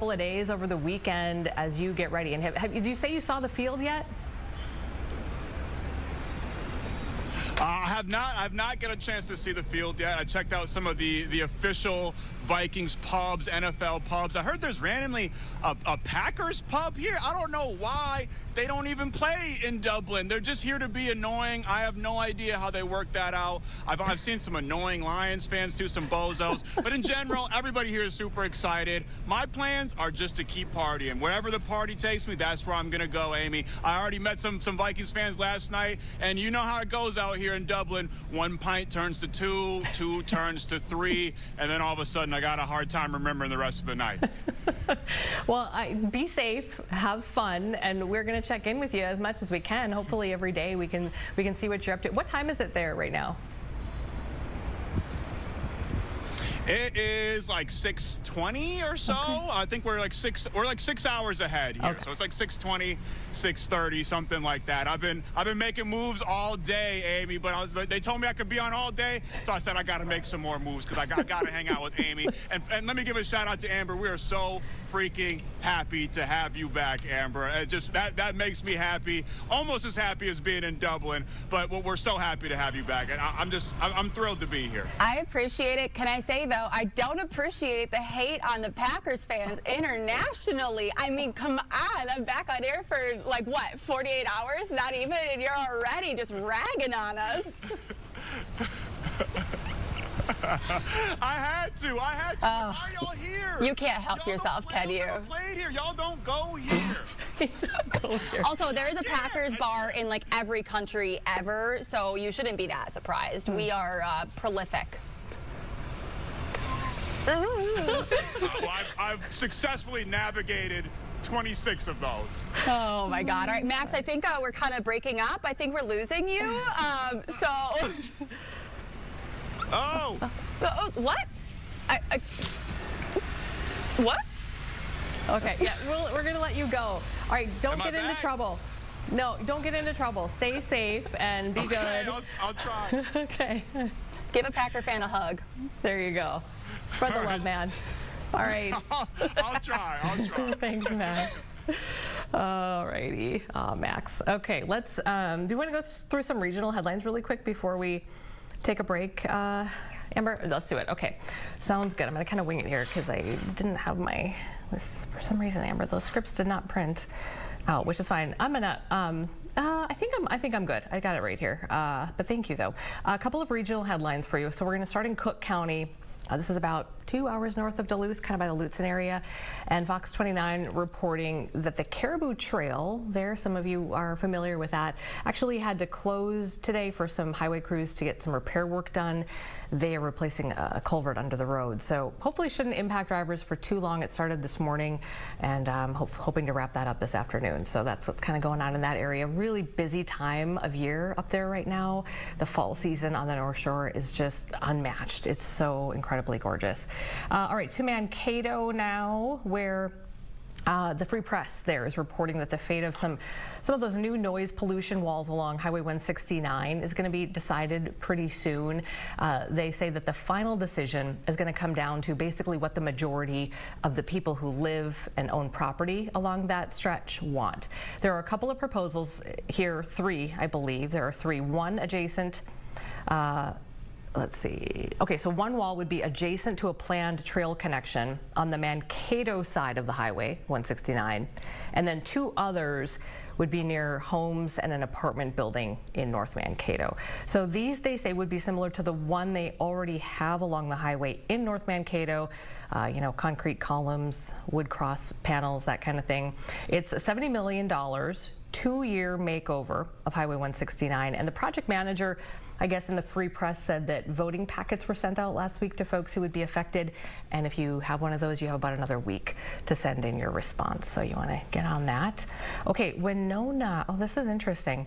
couple of days over the weekend as you get ready. And did you say you saw the field yet? I've not got a chance to see the field yet. I checked out some of the official Vikings pubs, NFL pubs. I heard there's randomly a Packers pub here. I don't know why they don't even play in Dublin. They're just here to be annoying. I have no idea how they work that out. I've seen some annoying Lions fans too, some bozos. But in general, everybody here is super excited. My plans are just to keep partying. Wherever the party takes me, that's where I'm going to go, Amy. I already met some Vikings fans last night, and you know how it goes out here in Dublin. 1 pint turns to 2, 2 turns to 3, and then all of a sudden I got a hard time remembering the rest of the night. Well, be safe, have fun, and we're going to check in with you as much as we can. Hopefully every day we can see what you're up to. What time is it there right now? It is like 6:20 or so. Okay. I think we're like 6 hours ahead here. Okay. So it's like 6:20, 6:30, something like that. I've been making moves all day, Amy, but they told me I could be on all day, so I said I got to make some more moves because I got to hang out with Amy. And let me give a shout out to Amber. We are so freaking happy to have you back, Amber. Just that makes me happy, almost as happy as being in Dublin. But we're so happy to have you back, and I'm thrilled to be here. I appreciate it. Can I say though, I don't appreciate the hate on the Packers fans internationally. I mean, come on, I'm back on air for like what, 48 hours? Not even, and you're already just ragging on us. I had to. Why are y'all here? You can't help yourself, can you? Y'all don't go here. Also, there is a Packers bar in like every country ever, so you shouldn't be that surprised. We are prolific. Well, I've successfului navigated 26 of those. Oh my God! All right, Max. I think we're kind of breaking up. I think we're losing you. Oh. What? What? Okay, yeah, we're going to let you go. All right, don't get into trouble. No, don't get into trouble. Stay safe and be good. I'll try. Okay. Give a Packer fan a hug. There you go. Spread the love, man. All right. I'll try. Thanks, Max. All righty. Max. Okay, let's, do you want to go through some regional headlines really quick before we take a break, Amber? Let's do it. Okay, sounds good. I'm gonna kind of wing it here because I didn't have this for some reason, Amber. Those scripts did not print out, which is fine. I'm gonna. I think I'm good. I got it right here. But thank you though. A couple of regional headlines for you. So we're gonna start in Cook County. This is about 2 hours north of Duluth, kind of by the Lutsen area. And Fox 29 reporting that the Caribou Trail there, some of you are familiar with that, actually had to close today for some highway crews to get some repair work done. They are replacing a culvert under the road. So hopefully shouldn't impact drivers for too long. It started this morning, and I'm hoping to wrap that up this afternoon. So that's what's kind of going on in that area. Really busy time of year up there right now. The fall season on the North Shore is just unmatched. It's so incredibly gorgeous. All right, to Mankato now, where the Free Press there is reporting that the fate of some of those new noise pollution walls along Highway 169 is going to be decided pretty soon. They say that the final decision is going to come down to basically what the majority of the people who live and own property along that stretch want. There are a couple of proposals here, 3, I believe. There are 3. One adjacent. Let's see. Okay, so one wall would be adjacent to a planned trail connection on the Mankato side of the highway, 169, and then 2 others would be near homes and an apartment building in North Mankato. So these, they say, would be similar to the one they already have along the highway in North Mankato. You know, concrete columns, wood cross panels, that kind of thing. It's $70 million, 2-year makeover of Highway 169, and the project manager, I guess, in the Free Press said that voting packets were sent out last week to folks who would be affected, and if you have one of those, you have about another week to send in your response, so you want to get on that. Okay, Winona, oh, this is interesting.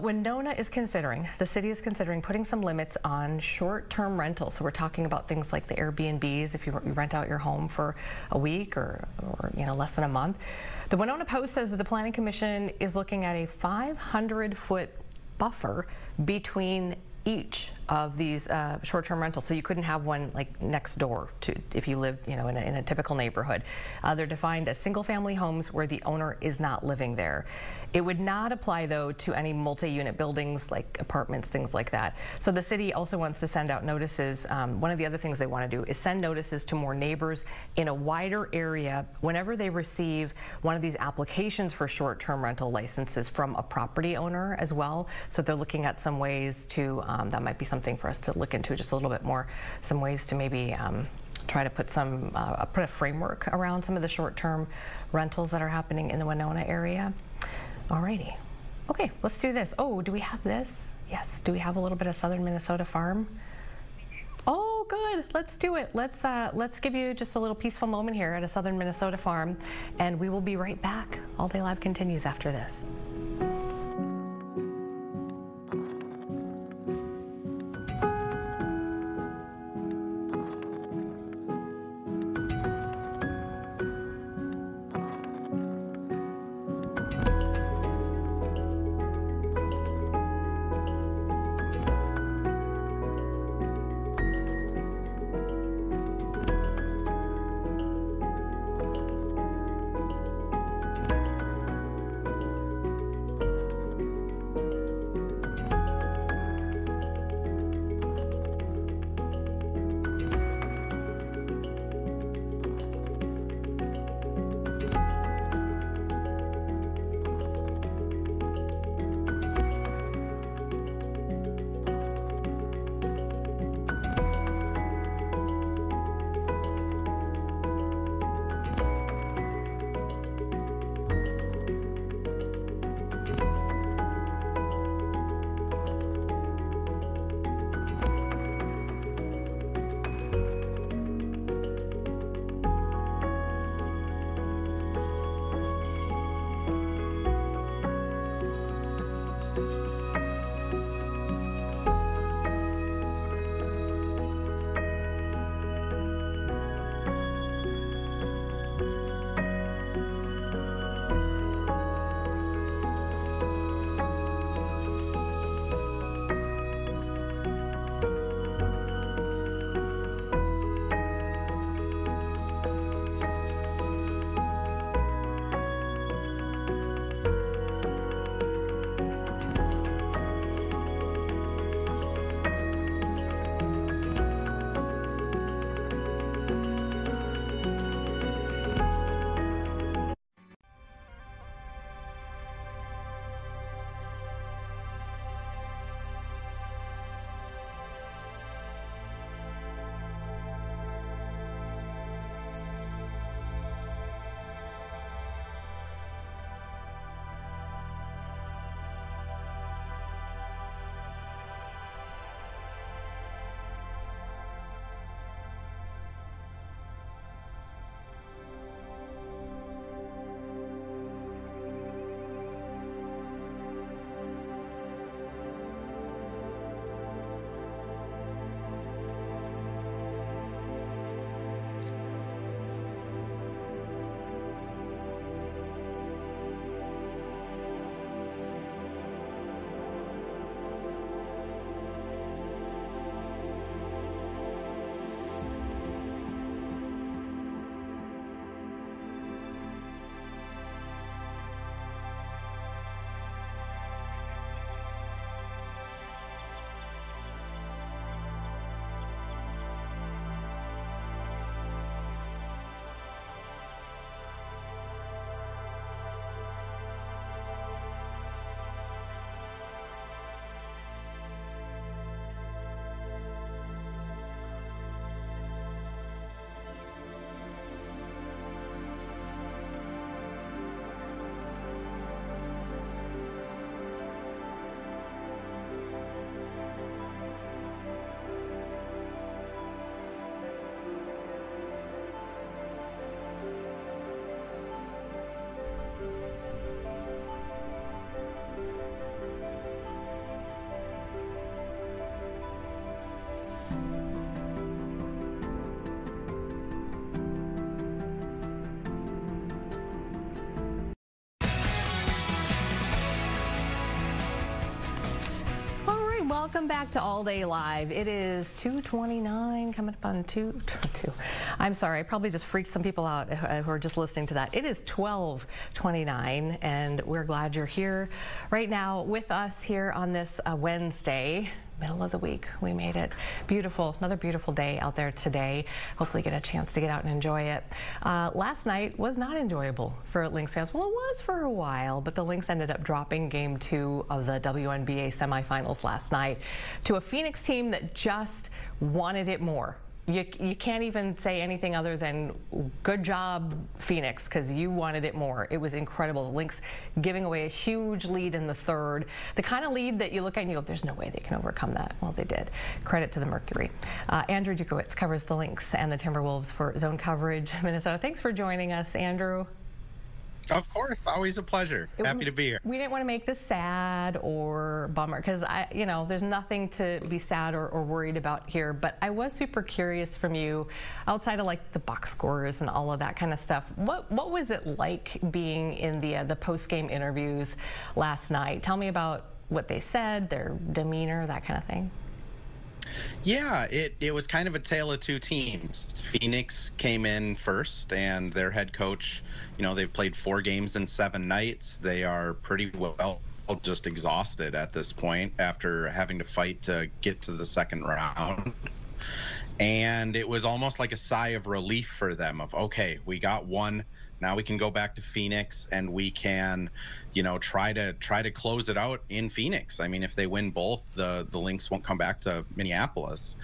Winona is considering, the city is considering putting some limits on short-term rentals. So we're talking about things like the Airbnbs, if you rent out your home for a week or you know, less than a month. The Winona Post says that the Planning Commission is looking at a 500-foot buffer between each of these short-term rentals. So you couldn't have one like next door to, if you lived, you know, in a typical neighborhood. They're defined as single-family homes where the owner is not living there. It would not apply, though, to any multi-unit buildings like apartments, things like that. So the city also wants to send out notices. One of the other things they want to do is send notices to more neighbors in a wider area whenever they receive one of these applications for short-term rental licenses from a property owner as well. So they're looking at some ways to, that might be something for us to look into just a little bit more, some ways to maybe try to put put a framework around some of the short-term rentals that are happening in the Winona area. Alrighty. Okay, let's do this. Oh, do we have this? Yes. Do we have a little bit of Southern Minnesota Farm? Oh, good. Let's do it. Let's give you just a little peaceful moment here at a Southern Minnesota Farm, and we will be right back. All Day Live continues after this. welcome back to All Day Live. It is 2:29, coming up on 2. I'm sorry, I probably just freaked some people out who are just listening to that. It is 12:29, and we're glad you're here right now with us here on this Wednesday. Middle of the week, we made it. Beautiful, another beautiful day out there today. Hopefully get a chance to get out and enjoy it. Last night was not enjoyable for Lynx fans. Well, it was for a while, but the Lynx ended up dropping Game 2 of the WNBA semifinals last night to a Phoenix team that just wanted it more. You can't even say anything other than good job, Phoenix, because you wanted it more. It was incredible. The Lynx giving away a huge lead in the third. The kind of lead that you look at and you go, there's no way they can overcome that. Well, they did. Credit to the Mercury. Andrew Dukowitz covers the Lynx and the Timberwolves for Zone Coverage Minnesota. Thanks for joining us, Andrew. Of course, always a pleasure. Happy to be here. We didn't want to make this sad or bummer because there's nothing to be sad or worried about here. But I was super curious from you, outside of like the box scores and all of that kind of stuff. What was it like being in the post-game interviews last night? Tell me about what they said, their demeanor, that kind of thing. Yeah, it was kind of a tale of two teams. Phoenix came in first, and their head coach, they've played 4 games in 7 nights. They are pretty well just exhausted at this point after having to fight to get to the second round. And it was almost like a sigh of relief for them of, okay, we got one. Now we can go back to Phoenix and we can, try to close it out in Phoenix. I mean, if they win both, the Lynx won't come back to Minneapolis.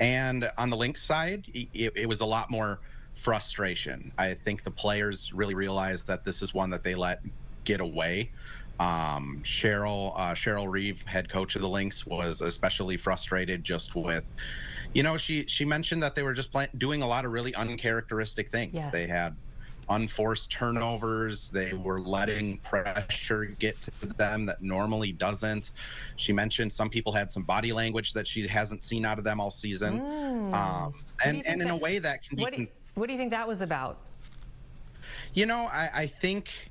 And on the Lynx side, it was a lot more frustration. I think the players really realized that this is one that they let get away. Cheryl Reeve, head coach of the Lynx, was especially frustrated just with, she mentioned that they were just doing a lot of really uncharacteristic things. Yes. They had unforced turnovers. They were letting pressure get to them that normally doesn't. She mentioned some people had some body language that she hasn't seen out of them all season. And in a way that can be... What do you think that was about? I think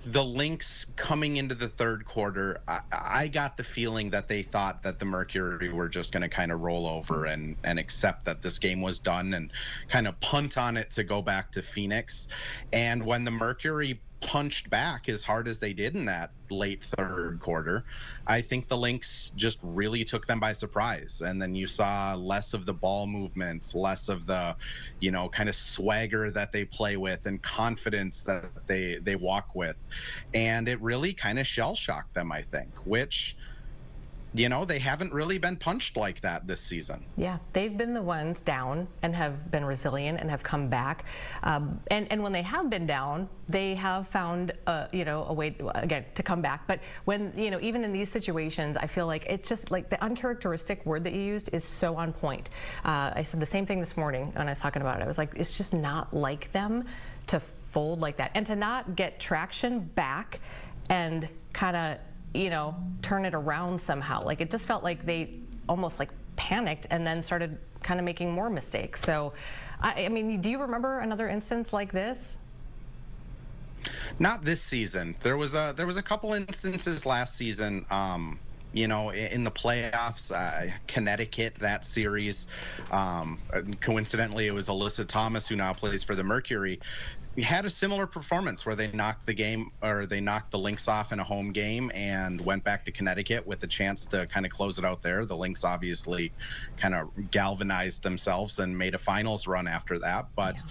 the Lynx coming into the third quarter, I got the feeling that they thought that the Mercury were just going to kind of roll over and accept that this game was done and kind of punt on it to go back to Phoenix. And when the Mercury punched back as hard as they did in that late third quarter, I think the Lynx just really took them by surprise. And then you saw less of the ball movement, less of the, kind of swagger that they play with and confidence that they walk with. And it really kind of shell-shocked them, I think, which... they haven't really been punched like that this season. Yeah, they've been the ones down and have been resilient and have come back. And when they have been down, they have found, a way, again, to come back. But when, even in these situations, I feel like it's just like the uncharacteristic word that you used is so on point. I said the same thing this morning when I was talking about it. I was like, it's just not like them to fold like that and to not get traction back and kind of, turn it around somehow. Like it just felt like they almost like panicked and then started kind of making more mistakes. So, I mean, do you remember another instance like this? Not this season. There was a couple instances last season. In the playoffs, Connecticut, that series. Coincidentally, it was Alyssa Thomas, who now plays for the Mercury. We had a similar performance where they knocked the Lynx off in a home game and went back to Connecticut with a chance to kind of close it out there. The Lynx obviously kind of galvanized themselves and made a finals run after that. But,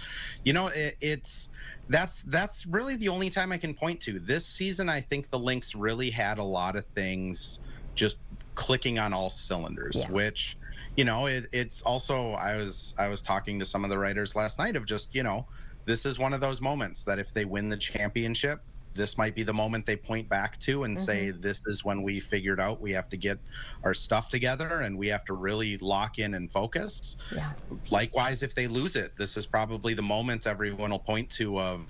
that's really the only time I can point to. This season, I think the Lynx really had a lot of things just clicking on all cylinders, which, it's also, I was talking to some of the writers last night of just, this is one of those moments that if they win the championship, this might be the moment they point back to and say, this is when we figured out we have to get our stuff together and we have to really lock in and focus. Yeah. Likewise, if they lose it, this is probably the moment everyone will point to of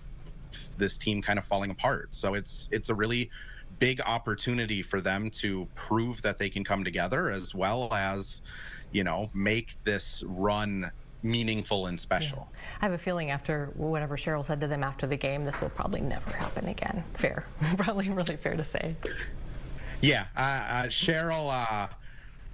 this team kind of falling apart. So it's a really big opportunity for them to prove that they can come together as well as, make this run meaningful and special. Yeah. I have a feeling after whatever Cheryl said to them after the game, this will probably never happen again. Fair. Probably really fair to say. Yeah. Cheryl,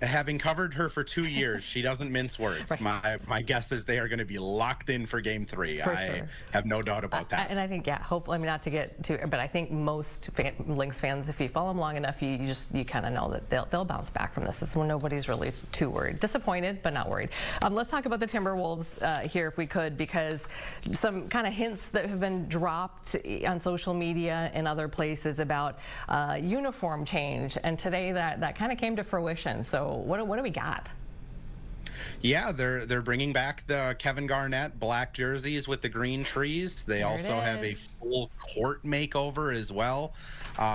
having covered her for 2 years, she doesn't mince words. Right. My guess is they are going to be locked in for Game 3. For I sure. have no doubt about that. And I think, yeah, hopefully, I mean, not to get too, but I think most Lynx fans, if you follow them long enough, you kind of know that they'll bounce back from this. This is when nobody's really too worried. Disappointed, but not worried. Let's talk about the Timberwolves here, if we could, because some kind of hints that have been dropped on social media and other places about uniform change, and today that kind of came to fruition. So what do we got? Yeah, they're bringing back the Kevin Garnett black jerseys with the green trees. They also have a full court makeover as well,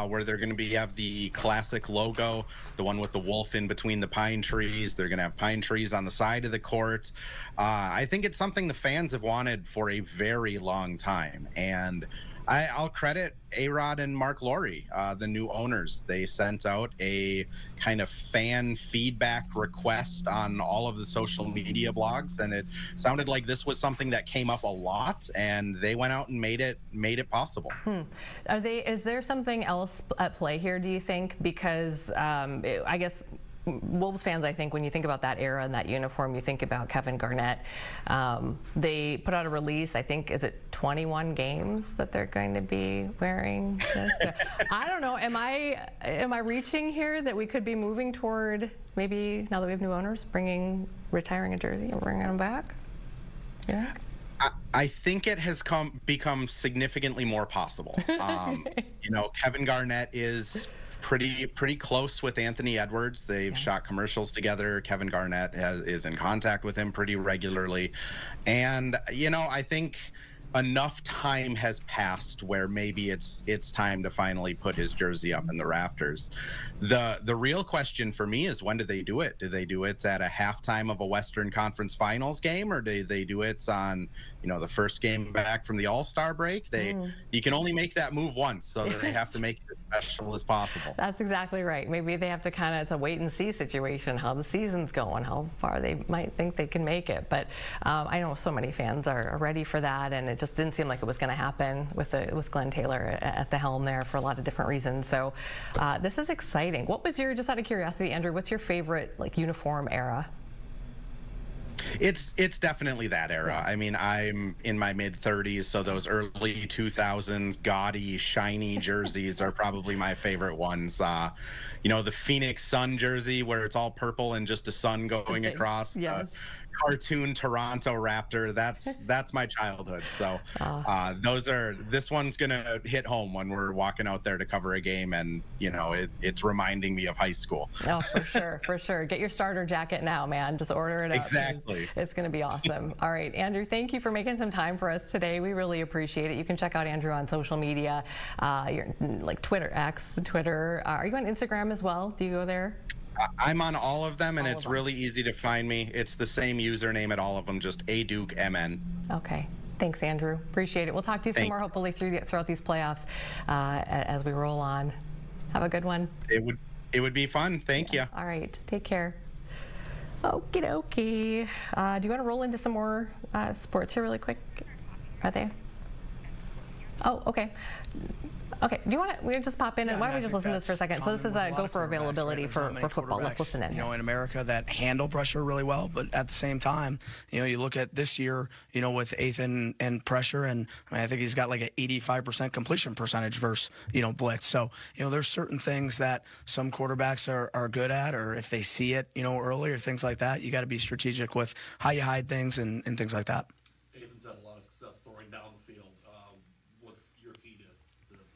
where they're going to have the classic logo, the one with the wolf in between the pine trees. They're going to have pine trees on the side of the court. I think it's something the fans have wanted for a very long time, and I'll credit A-Rod and Mark Laurie, the new owners. They sent out a kind of fan feedback request on all of the social media blogs, and it sounded like this was something that came up a lot, and they went out and made it possible. Is there something else at play here, do you think? Because I guess Wolves fans, I think, when you think about that era and that uniform, you think about Kevin Garnett. They put out a release, I think, is it 21 games that they're going to be wearing this? I don't know. Am I reaching here that we could be moving toward, maybe now that we have new owners, retiring a jersey and bringing them back? Yeah. I think it has become significantly more possible. Kevin Garnett is pretty close with Anthony Edwards. They've shot commercials together. Kevin Garnett is in contact with him pretty regularly. And, I think enough time has passed where maybe it's time to finally put his jersey up in the rafters. The real question for me is, when do they do it? Do they do it at a halftime of a Western Conference Finals game, or do they do it on the first game back from the All-Star break? You can only make that move once, so they have to make it as special as possible. That's exactly right. Maybe they have to it's a wait and see situation, how the season's going, how far they might think they can make it. But I know so many fans are ready for that, and it just didn't seem like it was going to happen with Glenn Taylor at the helm there for a lot of different reasons. So this is exciting. What was just out of curiosity, Andrew, what's your favorite uniform era? It's definitely that era. I mean, I'm in my mid-30s, so those early 2000s gaudy, shiny jerseys are probably my favorite ones. The Phoenix Sun jersey where it's all purple and just a sun going across. Yes. Cartoon Toronto Raptor. That's my childhood. So this one's gonna hit home when we're walking out there to cover a game, and it's reminding me of high school. Oh, for sure. Get your starter jacket now, man. Just order it up. Exactly. It's gonna be awesome. All right, Andrew, thank you for making some time for us today. We really appreciate it. You can check out Andrew on social media, Twitter, X, Twitter. Are you on Instagram as well? Do you go there? I'm on all of them, and it's really easy to find me. It's the same username at all of them, just ADukeMN. Okay. Thanks, Andrew. Appreciate it. We'll talk to you some more, hopefully, throughout these playoffs as we roll on. Have a good one. It would be fun. Thank you. All right. Take care. Okie dokie. Do you want to roll into some more sports here really quick? Are they? Oh, okay. Okay, do you want to just pop in, and why don't we just listen to this for a second? So this is a go for availability for football. Let's listen in. In America that handle pressure really well, but at the same time, you look at this year, with Ethan and pressure, and I think he's got like an 85% completion percentage versus, blitz. So, there's certain things that some quarterbacks are good at, or if they see it, early or things like that, you got to be strategic with how you hide things and things like that. Ethan's had a lot of success throwing down the field. What's your key to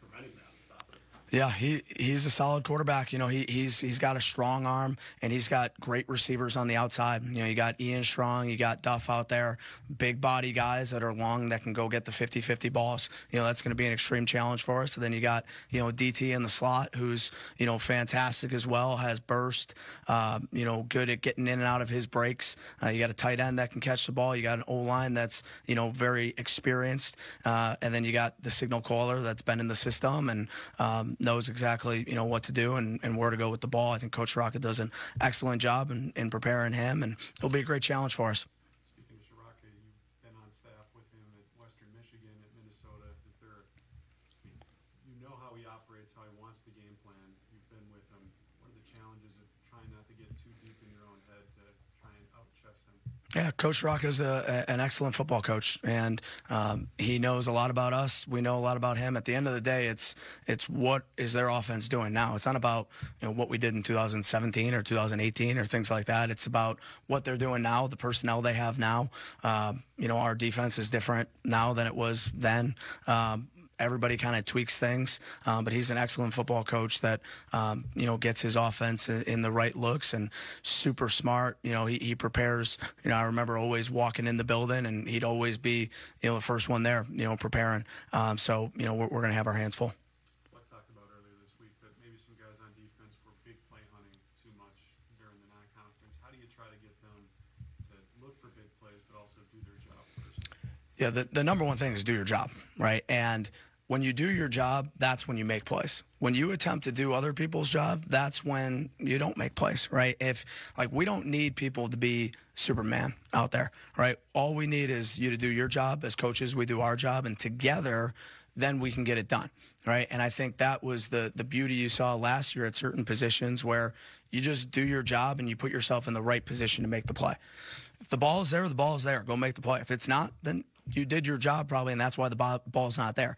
preventing that and stopping it? Yeah, he's a solid quarterback. He's got a strong arm, and he's got great receivers on the outside. You got Ian Strong, you got Duff out there, big body guys that are long that can go get the 50-50 balls. That's going to be an extreme challenge for us. And then you got, DT in the slot, who's, fantastic as well, has burst, good at getting in and out of his breaks. You got a tight end that can catch the ball. You got an O-line that's, very experienced. And then you got the signal caller that's been in the system and knows exactly, what to do and where to go with the ball. I think Coach Rocket does an excellent job in preparing him, and it'll be a great challenge for us. Speaking of Shiraka, you've been on staff with him at Western Michigan, at Minnesota. Is there, how he operates, how he wants the game plan. You've been with him. What are the challenges of trying not to get too deep in your own head to try and out-chess him? Yeah, Coach Rock is an excellent football coach, and he knows a lot about us. We know a lot about him. At the end of the day, it's what is their offense doing now. It's not about what we did in 2017 or 2018 or things like that. It's about what they're doing now, the personnel they have now. Our defense is different now than it was then. Everybody kind of tweaks things, but he's an excellent football coach that, gets his offense in the right looks and super smart. He prepares. I remember always walking in the building and he'd always be, the first one there, preparing. So we're going to have our hands full. Like I talked about earlier this week, that maybe some guys on defense were big play hunting too much during the non-conference. How do you try to get them to look for big plays, but also do their job first? Yeah, the number one thing is do your job, right? And when you do your job, that's when you make plays. When you attempt to do other people's job, that's when you don't make plays, right? We don't need people to be Superman out there, right? All we need is you to do your job. As coaches, we do our job, and together, then we can get it done, right? And I think that was the beauty you saw last year at certain positions where you just do your job and you put yourself in the right position to make the play. If the ball is there, the ball is there. Go make the play. If it's not, then you did your job probably, and that's why the ball's not there.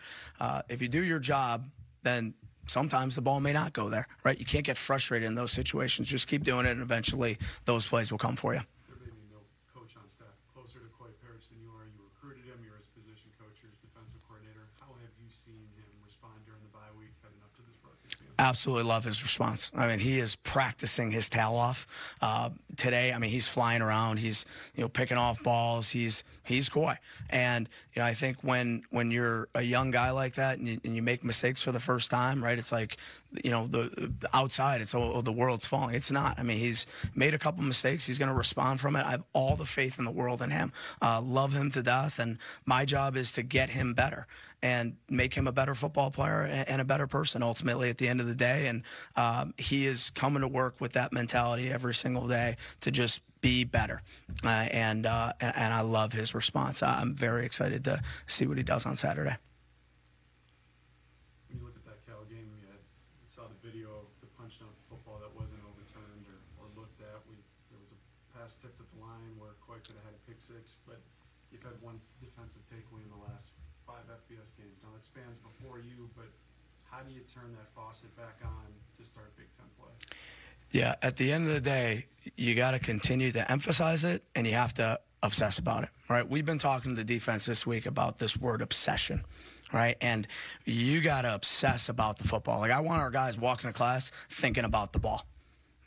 If you do your job, then sometimes the ball may not go there, right? You can't get frustrated in those situations. Just keep doing it, and eventually those plays will come for you. There may be no coach on staff closer to Coy Parrish than you are. You recruited him. You're his position coach. You're his defensive coordinator. How have you seen him respond during the bye week heading up to this Rutgers game? Absolutely love his response. I mean, he is practicing his tail off today. I mean, he's flying around. He's picking off balls. He's coy. And I think when you're a young guy like that and you make mistakes for the first time, right? It's like the outside. It's the world's falling. It's not. I mean, he's made a couple mistakes. He's going to respond from it. I have all the faith in the world in him. Love him to death. And my job is to get him better and make him a better football player and a better person ultimately at the end of the day. And he is coming to work with that mentality every single day to just be better. And I love his response. I'm very excited to see what he does on Saturday. When you look at that Cal game, you saw the video of the punch down football that wasn't overturned or looked at. There was a pass tipped at the line where Coy could have had a pick six, but you've had one defensive takeaway in the last 5 FBS games. Now it spans before you, but how do you turn that faucet back on to start Big Ten play? Yeah, at the end of the day, you got to continue to emphasize it, and you have to obsess about it, right? We've been talking to the defense this week about this word obsession, right? And you got to obsess about the football. Like, I want our guys walking to class thinking about the ball,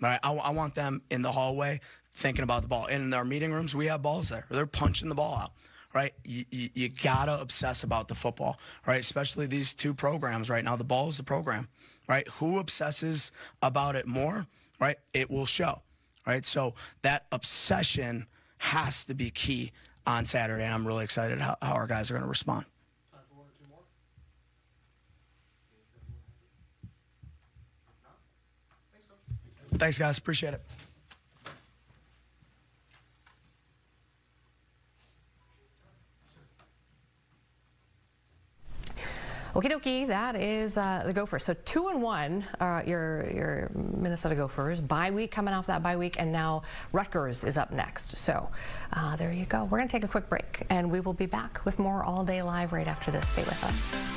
right? I want them in the hallway thinking about the ball. And in our meeting rooms, we have balls there. They're punching the ball out. Right, you gotta obsess about the football, right? Especially these two programs right now. The ball is the program, right? Who obsesses about it more, right? It will show, right? So that obsession has to be key on Saturday, and I'm really excited how our guys are going to respond. Time for 1 or 2 more? Thanks, Coach. Thanks, guys. Appreciate it. Okie dokie, that is the Gophers. So 2-1, your Minnesota Gophers. Bye week, coming off that bye week, and now Rutgers is up next. So there you go. We're going to take a quick break, and we will be back with more All Day Live right after this. Stay with us.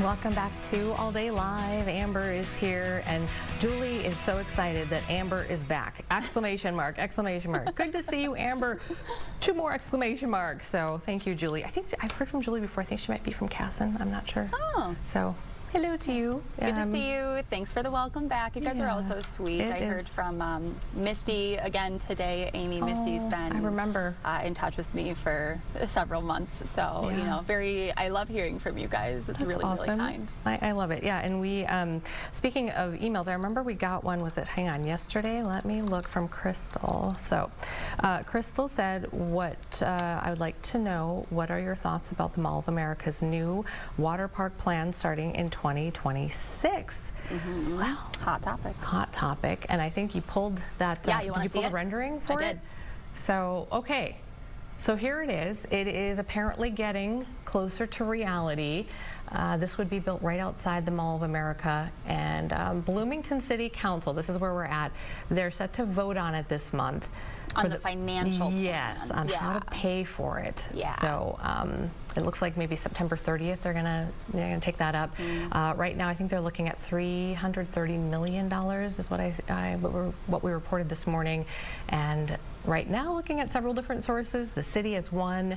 Welcome back to All Day Live. Amber is here, and Julie is so excited that Amber is back. Exclamation mark, exclamation mark. Good to see you, Amber. 2 more exclamation marks. So thank you, Julie. I think I've heard from Julie before. I think she might be from Casson. I'm not sure. Oh. So hello to you. Good to see you. Thanks for the welcome back. You guys are all so sweet. I heard from Misty again today. Amy, Misty's been I remember in touch with me for several months. So, you know, I love hearing from you guys. It's really, really kind. I love it. Yeah, and we, speaking of emails, I remember we got one, hang on, yesterday? Let me look, from Crystal. So, Crystal said, I would like to know, what are your thoughts about the Mall of America's new water park plan starting in 2026? Well, hot topic. Hot topic. And I think you pulled that. Yeah, you want to see pull a rendering for it? I did. So, okay. So here it is. It is apparently getting closer to reality. This would be built right outside the Mall of America, and Bloomington City Council, this is where we're at, they're set to vote on it this month. On the financial plan. Yes, on how to pay for it. Yeah. So it looks like maybe September 30th they're gonna take that up. Right now I think they're looking at $330 million is what we reported this morning. And right now, looking at several different sources, the city has one.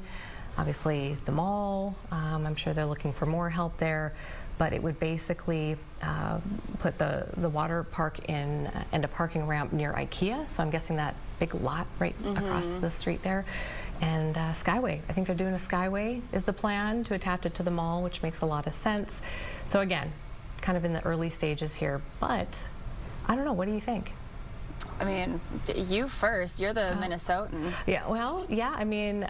Obviously the mall, I'm sure they're looking for more help there, but it would basically put the water park in and a parking ramp near IKEA. So I'm guessing that big lot right across the street there. And Skyway, I think they're doing a Skyway is the plan to attach it to the mall, which makes a lot of sense. So again, kind of in the early stages here, but I don't know, what do you think? I mean, you first. You're the Minnesotan. Yeah, well, yeah, I mean,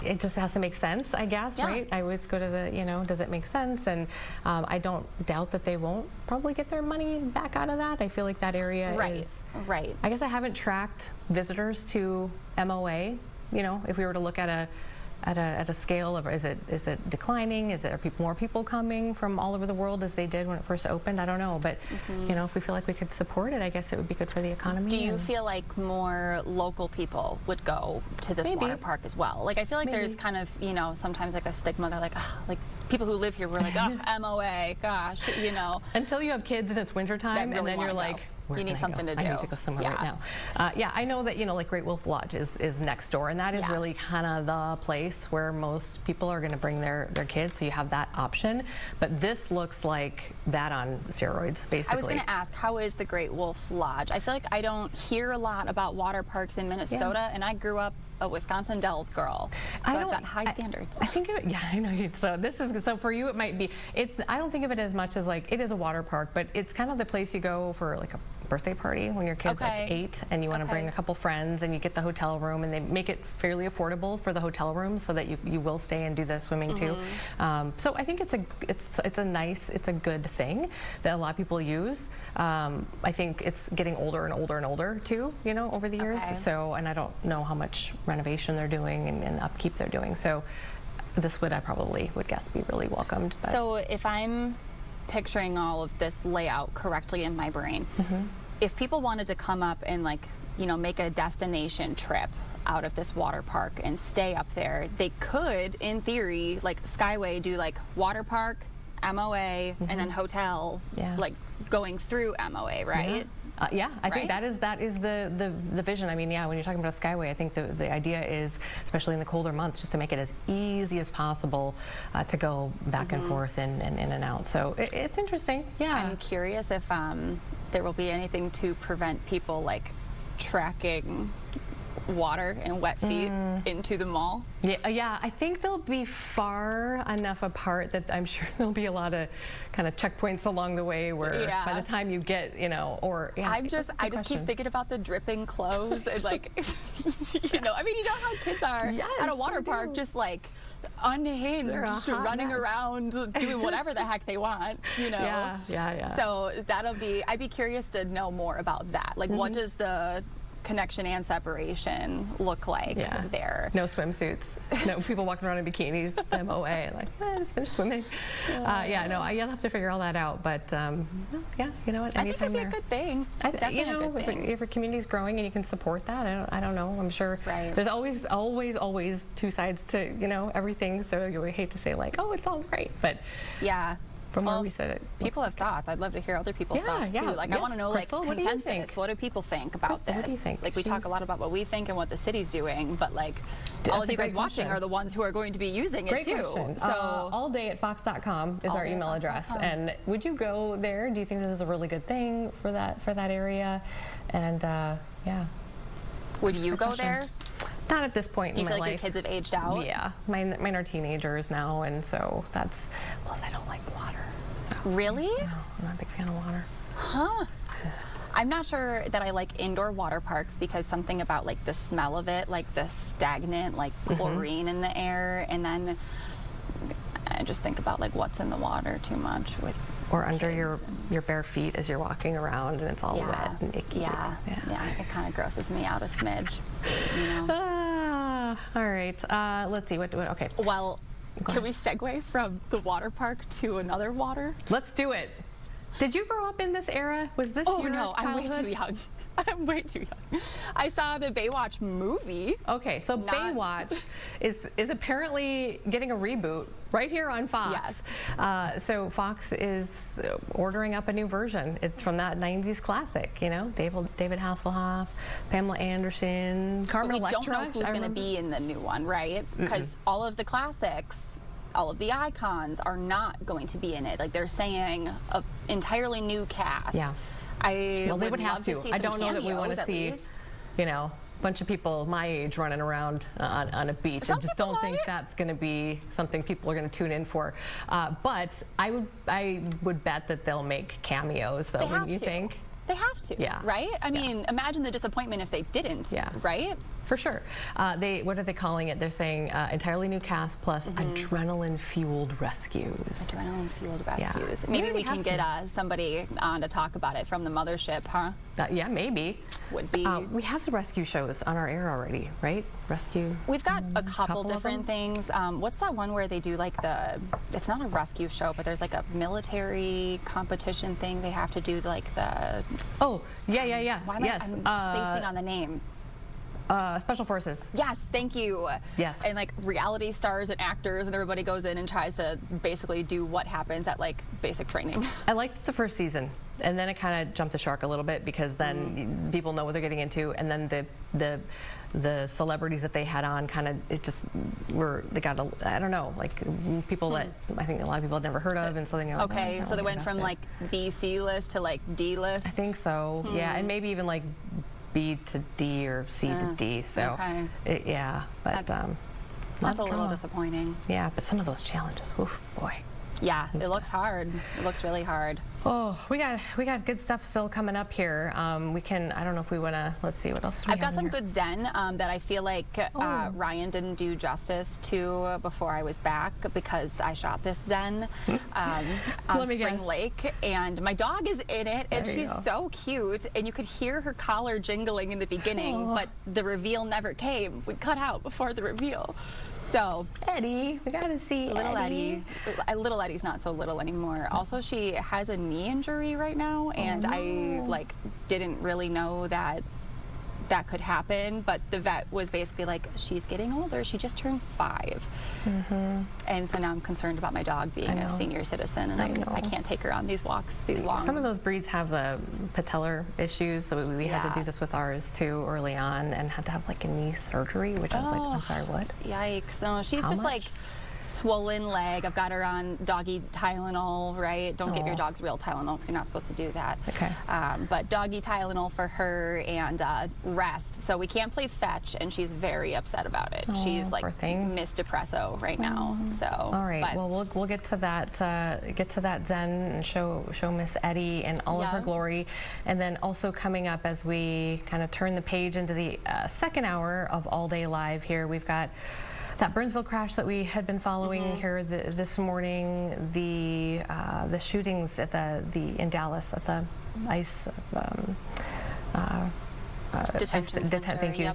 it just has to make sense, I guess, right? I always go to the, does it make sense? And I don't doubt that they won't probably get their money back out of that. I feel like that area is... Right. I guess I haven't tracked visitors to MOA, if we were to look at a scale of, is it declining? Are more people coming from all over the world as they did when it first opened? I don't know, but if we feel like we could support it, I guess it would be good for the economy. Do you feel like more local people would go to this water park as well? Like, I feel like there's kind of, sometimes like a stigma that like people who live here were like, oh, MOA, gosh, Until you have kids and it's wintertime, really, and then you're like, you need something to do. I need to go somewhere right now. Yeah, I know that, like Great Wolf Lodge is next door, and that is really kind of the place where most people are going to bring their kids, so you have that option. But this looks like that on steroids, basically. I was going to ask, how is the Great Wolf Lodge? I feel like I don't hear a lot about water parks in Minnesota, and I grew up a Wisconsin Dells girl, so I've got high standards. I think of it, I know. So for you, it might be. I don't think of it as much as like it is a water park, but it's kind of the place you go for like a birthday party when your kid's like 8 and you want to bring a couple friends, and you get the hotel room, and they make it fairly affordable for the hotel room so that you will stay and do the swimming too. So I think it's a good thing that a lot of people use. I think it's getting older and older and older too, over the years. So, and I don't know how much renovation they're doing and upkeep they're doing. So this would, I probably would guess, be really welcomed. But. So if I'm picturing all of this layout correctly in my brain, if people wanted to come up and make a destination trip out of this water park and stay up there, they could, in theory, like Skyway, do like water park, MOA, and then hotel, like going through MOA, right? I think that is the vision. I mean, when you're talking about a Skyway, I think the idea is, especially in the colder months, just to make it as easy as possible to go back and forth and in and out. So it's interesting. Yeah. I'm curious if there will be anything to prevent people like tracking water and wet feet into the mall. Yeah, I think they'll be far enough apart that I'm sure there'll be a lot of kind of checkpoints along the way where by the time you get, I just keep thinking about the dripping clothes and like, I mean, how kids are at a water park, just like unhinged, running around, doing whatever the heck they want, Yeah. So I'd be curious to know more about that. Like, what does the connection and separation look like there? No swimsuits, no people walking around in bikinis, MOA, like, I just finished swimming. You'll have to figure all that out, but you know what, I think it'd be a good thing. Definitely a good thing. If your community's growing and you can support that, I don't know, I'm sure there's always two sides to, everything, so you would hate to say like, oh, it sounds great, but from where we sit. It people have thoughts. I'd love to hear other people's thoughts too. Like, I want to know, Crystal, like, what do you consensus. think? What do people think about Crystal, this? what do you think? Like, we talk a lot about what we think and what the city's doing, but like, all of you guys watching are the ones who are going to be using it too. Question. So allday@fox.com is our email address. And would you go there? Do you think this is a really good thing for that area? And yeah. Would you go there? Not at this point in my life. Do you feel like your kids have aged out? Yeah, mine are teenagers now, and so that's. Plus, I don't like water. So. Really? No, I'm not a big fan of water. Huh. I'm not sure that I like indoor water parks because something about like the smell of it, like the stagnant, like chlorine in the air, and then I just think about like what's in the water too much with. Or under your bare feet as you're walking around and it's all wet and icky. Yeah, it kind of grosses me out a smidge, you know. All right, let's see, okay. Well, can we segue from the water park to another water? Let's do it. Did you grow up in this era? Was this your no, I'm way childhood? too young. I'm way too young. I saw the Baywatch movie. Okay, so Baywatch is apparently getting a reboot right here on Fox. Yes. So Fox is ordering up a new version. It's from that 90s classic, you know, David Hasselhoff, Pamela Anderson, Carmen Electra. We don't know who's going to be in the new one, right? Because all of the classics, all of the icons are not going to be in it. Like, they're saying an entirely new cast. Yeah. Well, they would have to. I don't know that we want to see, you know, a bunch of people my age running around on a beach. I just don't think that's going to be something people are going to tune in for. But I would bet that they'll make cameos, though. Wouldn't you think? They have to. Yeah. Right? I mean, imagine the disappointment if they didn't. Yeah. Right? For sure. What are they calling it? They're saying entirely new cast plus adrenaline-fueled rescues. Adrenaline-fueled rescues. Yeah. Maybe we can get somebody on to talk about it from the mothership, huh? Yeah, maybe. Would be. We have the rescue shows on our air already, right? Rescue. We've got a couple different things. What's that one where they do like it's not a rescue show, but there's like a military competition thing they have to do, like the. Oh, yeah. Why am I'm spacing on the name? Special Forces. Yes, thank you. Yes. And like reality stars and actors and everybody goes in and tries to basically do what happens at like basic training. I liked the first season, and then it kind of jumped the shark a little bit because then people know what they're getting into, and then the celebrities that they had on kind of they got I don't know, like people that I think a lot of people had never heard of, and so they okay, so they went from like B/C list to like D list. I think so. Yeah, and maybe even like B to D or C to D. So but that's a little disappointing. Yeah, but some of those challenges, oof, boy. Yeah, it looks hard. It looks really hard. Oh, we got good stuff still coming up here. I don't know if we want to, let's see, what else do we I've got have some here? good Zen that I feel like Ryan didn't do justice to before I was back, because I shot this Zen on Spring Lake, and my dog is in it, and she's so cute, and you could hear her collar jingling in the beginning, but the reveal never came. We cut out before the reveal. So Eddie, we got to see little Eddie. Little Eddie's not so little anymore. Also, she has a knee injury right now, and I didn't really know that could happen, but the vet was basically like, she's getting older, she just turned 5. And so now I'm concerned about my dog being a senior citizen, and I can't take her on these walks, these long. Some of those breeds have patellar issues, so we had to do this with ours too early on, and had to have like a knee surgery, which I was like, I'm sorry, what? Yikes. No, she's just like swollen leg. I've got her on doggy Tylenol, right? Don't give your dogs real Tylenol, because you're not supposed to do that. Okay. But doggy Tylenol for her, and rest. So we can't play fetch, and she's very upset about it. She's like Miss Depresso right now. So. All right. Well, we'll get to that. Zen and show Miss Eddie and all of her glory, and then also coming up as we kind of turn the page into the second hour of All Day Live here, we've got that Burnsville crash that we had been following here this morning, the shootings at in Dallas at the ICE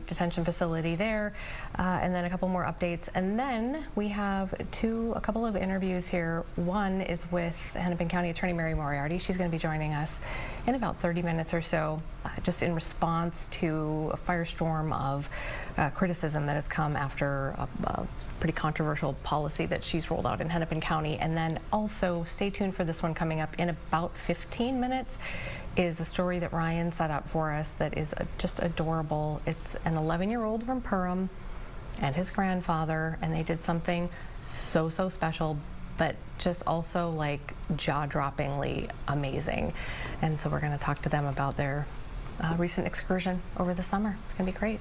detention facility there, and then a couple more updates, and then we have a couple of interviews here. One is with Hennepin County Attorney Mary Moriarty. She's going to be joining us in about 30 minutes or so, just in response to a firestorm of criticism that has come after pretty controversial policy that she's rolled out in Hennepin County. And then also stay tuned for this one coming up in about 15 minutes is a story that Ryan set up for us that is just adorable. It's an 11-year-old from Perham and his grandfather, and they did something so special, but just also like jaw-droppingly amazing. And so we're going to talk to them about their recent excursion over the summer. It's going to be great.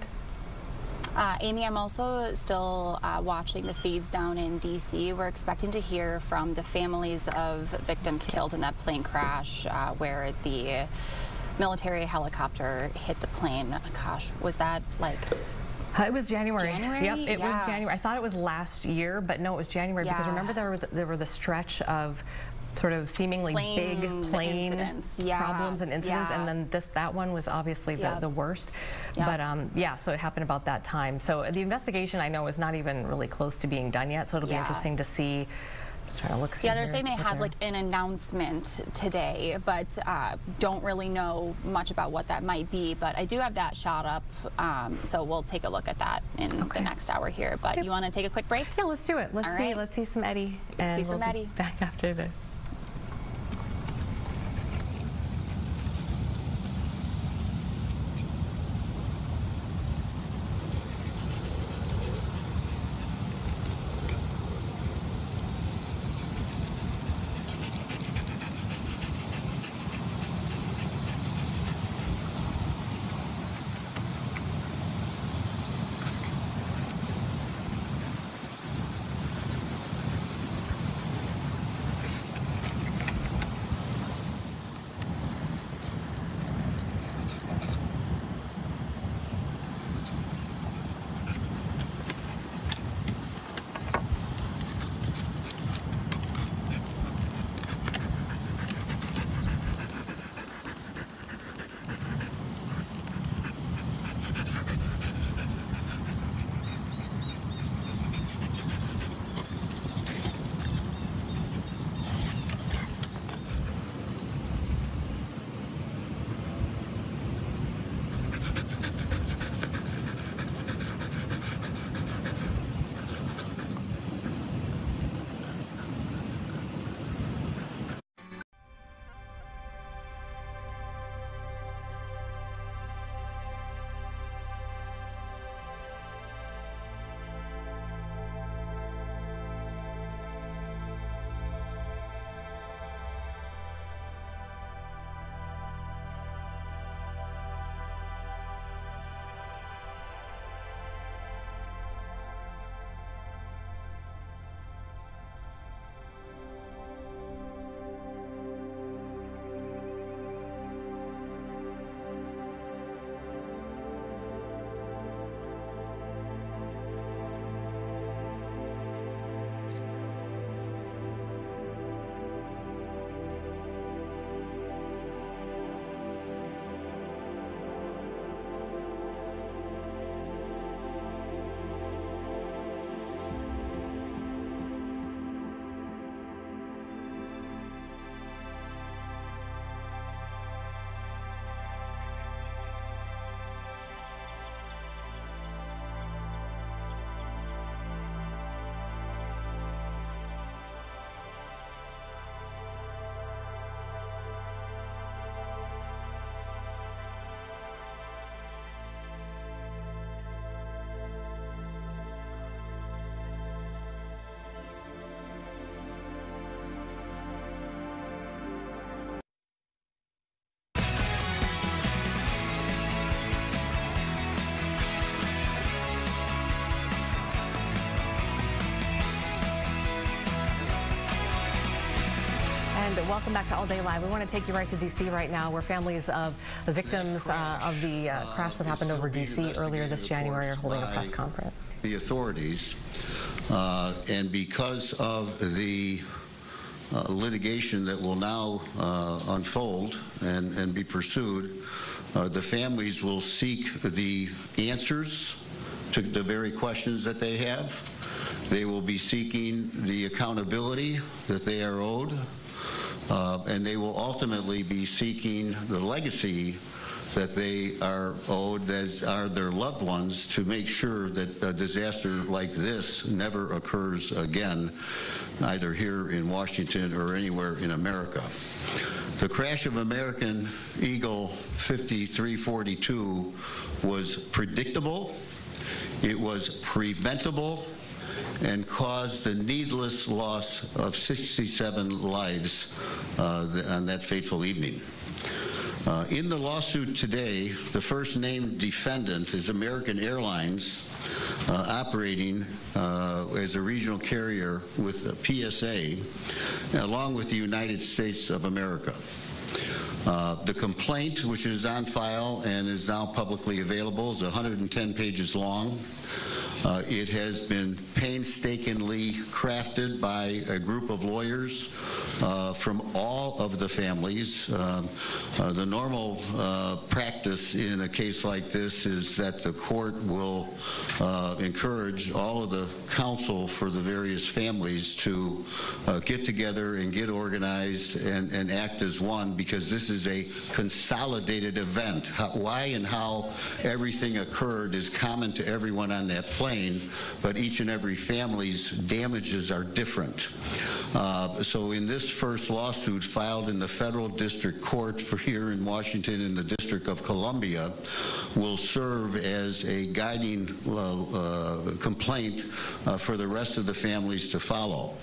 Amy, I'm also still watching the feeds down in D.C. We're expecting to hear from the families of victims killed in that plane crash where the military helicopter hit the plane. Gosh, was that like... It was January. Yep, it was Yeah. January. I thought it was last year, but no, it was January because remember there were the stretch of sort of seemingly big plane problems and incidents, and then that one was obviously the worst. But yeah, so it happened about that time. So the investigation I know is not even really close to being done yet, so it'll be interesting to see. Just trying to look through they're saying they had like an announcement today, but don't really know much about what that might be. But I do have that shot up, so we'll take a look at that in the next hour here. But you want to take a quick break? Yeah, let's do it. Let's see some Eddie. And see some Eddie. Back after this. And welcome back to All Day Live. We want to take you right to D.C. right now, where families of the victims of the crash that happened over D.C. earlier this January are holding a press conference. The authorities, and because of the litigation that will now unfold and be pursued, the families will seek the answers to the very questions that they have. They will be seeking the accountability that they are owed, and they will ultimately be seeking the legacy that they are owed, as are their loved ones, to make sure that a disaster like this never occurs again, either here in Washington or anywhere in America. The crash of American Eagle 5342 was predictable, it was preventable, and caused the needless loss of 67 lives on that fateful evening. In the lawsuit today, the first named defendant is American Airlines, operating as a regional carrier with PSA, along with the United States of America. The complaint, which is on file and is now publicly available, is 110 pages long. It has been painstakingly crafted by a group of lawyers from all of the families. The normal practice in a case like this is that the court will encourage all of the counsel for the various families to get together and get organized and act as one, because this is a consolidated event. Why and how everything occurred is common to everyone on that plane, but each and every family's damages are different. So in this first lawsuit filed in the federal district court for here in Washington in the District of Columbia will serve as a guiding complaint for the rest of the families to follow.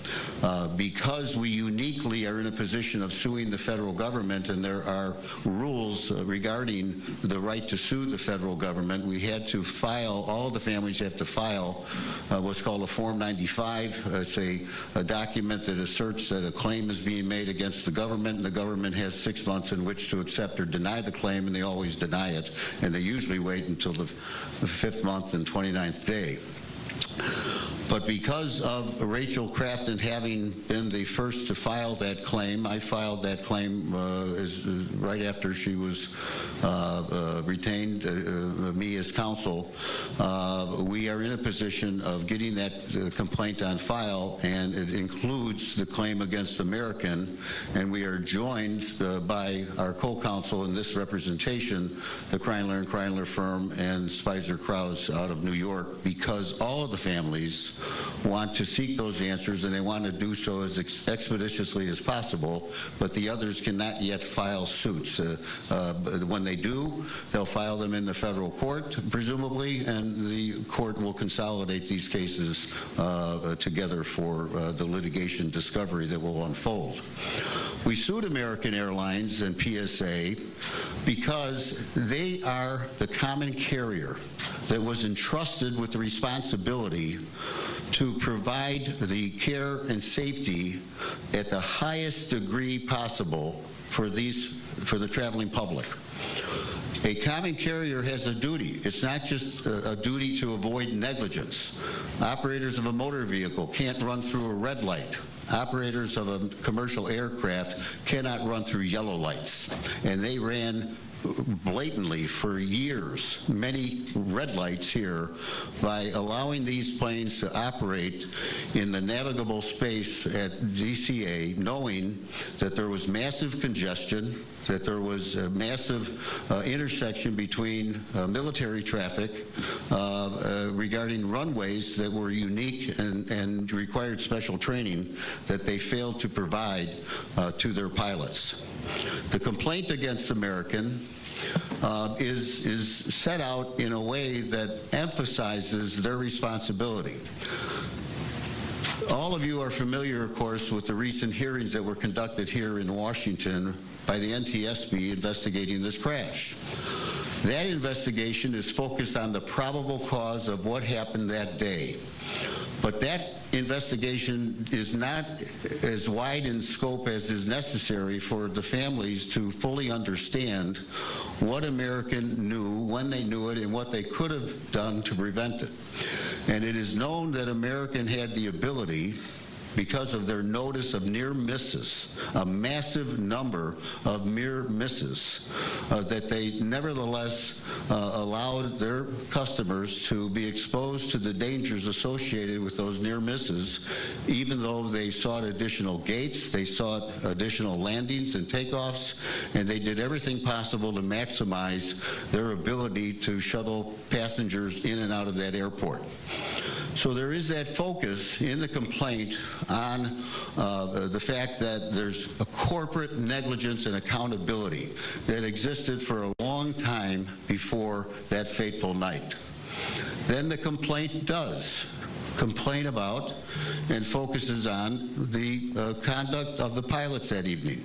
Because we uniquely are in a position of suing the federal government, and there are rules regarding the right to sue the federal government, we had to file, all the families have to file what's called a Form 95. It's a document that asserts that a claim is being made against the government, and the government has 6 months in which to accept or deny the claim, and they always deny it, and they usually wait until the 5th month and 29th day. But because of Rachel Crafton having been the first to file that claim, I filed that claim right after she was retained me as counsel. We are in a position of getting that complaint on file, and it includes the claim against American, and we are joined by our co-counsel in this representation, the Kreinler & Kreinler firm and Spicer Krause out of New York, because all of the families want to seek those answers, and they want to do so as expeditiously as possible, but the others cannot yet file suits. When they do, they'll file them in the federal court, presumably, and the court will consolidate these cases together for the litigation discovery that will unfold. We sued American Airlines and PSA because they are the common carrier that was entrusted with the responsibility to provide the care and safety at the highest degree possible for the traveling public. A common carrier has a duty. It's not just a duty to avoid negligence. Operators of a motor vehicle can't run through a red light. Operators of a commercial aircraft cannot run through yellow lights. And they ran blatantly for years many red lights here by allowing these planes to operate in the navigable space at DCA, knowing that there was massive congestion, that there was a massive intersection between military traffic regarding runways that were unique and required special training that they failed to provide to their pilots. The complaint against American is set out in a way that emphasizes their responsibility. All of you are familiar, of course, with the recent hearings that were conducted here in Washington by the NTSB investigating this crash. That investigation is focused on the probable cause of what happened that day. But that investigation is not as wide in scope as is necessary for the families to fully understand what American knew, when they knew it, and what they could have done to prevent it. And it is known that American had the ability because of their notice of near misses, a massive number of near misses, that they nevertheless allowed their customers to be exposed to the dangers associated with those near misses, even though they sought additional gates, they sought additional landings and takeoffs, and they did everything possible to maximize their ability to shuttle passengers in and out of that airport. So there is that focus in the complaint on the fact that there's a corporate negligence and accountability that existed for a long time before that fateful night. Then the complaint does complain about and focuses on the conduct of the pilots that evening.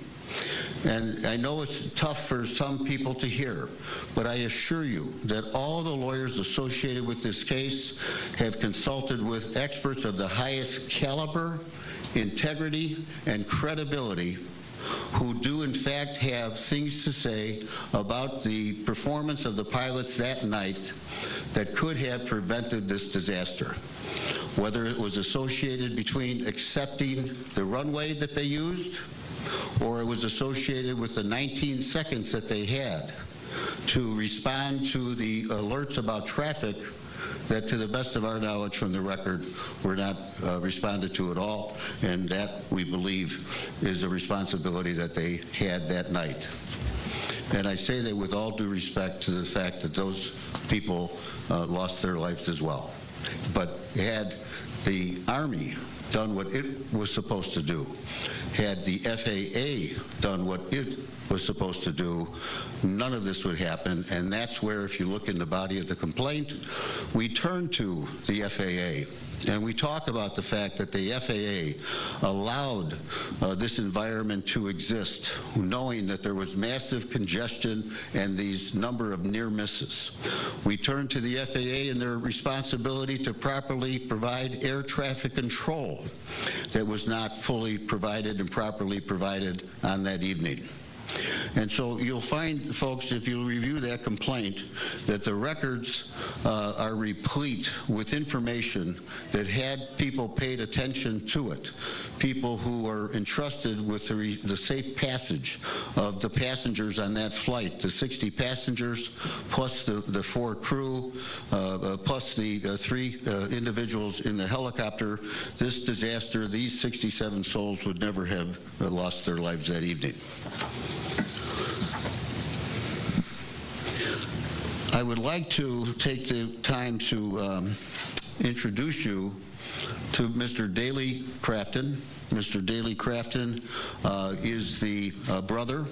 And I know it's tough for some people to hear, but I assure you that all the lawyers associated with this case have consulted with experts of the highest caliber, integrity, and credibility who do in fact have things to say about the performance of the pilots that night that could have prevented this disaster. Whether it was associated between accepting the runway that they used, or it was associated with the 19 seconds that they had to respond to the alerts about traffic that, to the best of our knowledge from the record, were not responded to at all, and that, we believe, is a responsibility that they had that night. And I say that with all due respect to the fact that those people lost their lives as well. But had the Army done what it was supposed to do, had the FAA done what it was supposed to do, none of this would happen. And that's where, if you look in the body of the complaint, we turn to the FAA and we talk about the fact that the FAA allowed this environment to exist, knowing that there was massive congestion and these number of near misses. We turn to the FAA and their responsibility to properly provide air traffic control that was not fully provided and properly provided on that evening. And so you'll find, folks, if you review that complaint, that the records are replete with information that had people paid attention to it, people who are entrusted with the safe passage of the passengers on that flight, the 60 passengers, plus the 4 crew, plus the 3 individuals in the helicopter. This disaster, these 67 souls would never have lost their lives that evening. I would like to take the time to introduce you to Mr. Daley Crafton. Mr. Daley Crafton is the brother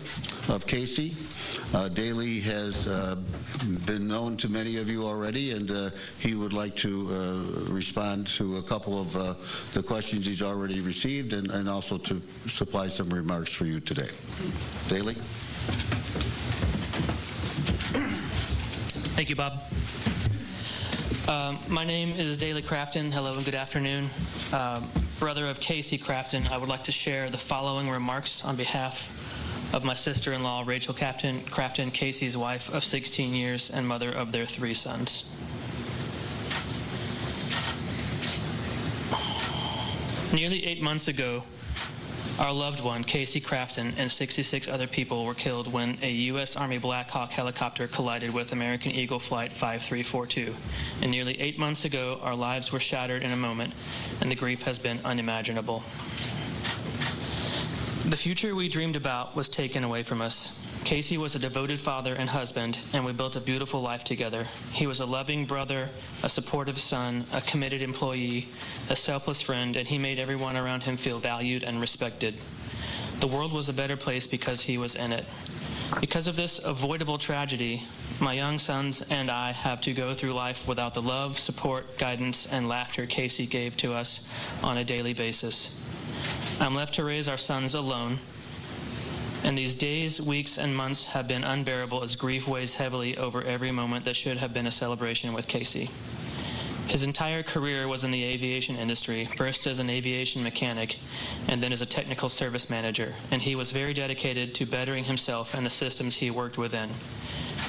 of Casey. Daley has been known to many of you already, and he would like to respond to a couple of the questions he's already received, and also to supply some remarks for you today. Daley? Thank you, Bob. My name is Daley Crafton. Hello and good afternoon. Brother of Casey Crafton, I would like to share the following remarks on behalf of my sister-in-law, Rachel Crafton, Casey's wife of 16 years and mother of their 3 sons. Nearly 8 months ago, our loved one, Casey Crafton, and 66 other people were killed when a U.S. Army Black Hawk helicopter collided with American Eagle Flight 5342. And nearly 8 months ago, our lives were shattered in a moment, and the grief has been unimaginable. The future we dreamed about was taken away from us. Casey was a devoted father and husband, and we built a beautiful life together. He was a loving brother, a supportive son, a committed employee, a selfless friend, and he made everyone around him feel valued and respected. The world was a better place because he was in it. Because of this avoidable tragedy, my young sons and I have to go through life without the love, support, guidance, and laughter Casey gave to us on a daily basis. I'm left to raise our sons alone, and these days, weeks, and months have been unbearable as grief weighs heavily over every moment that should have been a celebration with Casey. His entire career was in the aviation industry, first as an aviation mechanic and then as a technical service manager, and he was very dedicated to bettering himself and the systems he worked within.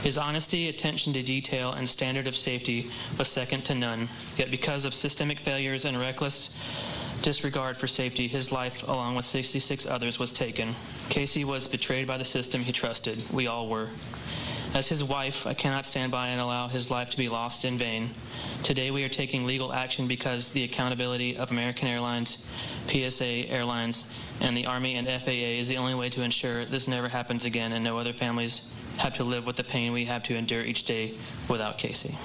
His honesty, attention to detail, and standard of safety was second to none, yet because of systemic failures and reckless disregard for safety, his life, along with 66 others, was taken. Casey was betrayed by the system he trusted. We all were. As his wife, I cannot stand by and allow his life to be lost in vain. Today we are taking legal action because the accountability of American Airlines, PSA Airlines, and the Army and FAA is the only way to ensure this never happens again and no other families have to live with the pain we have to endure each day without Casey.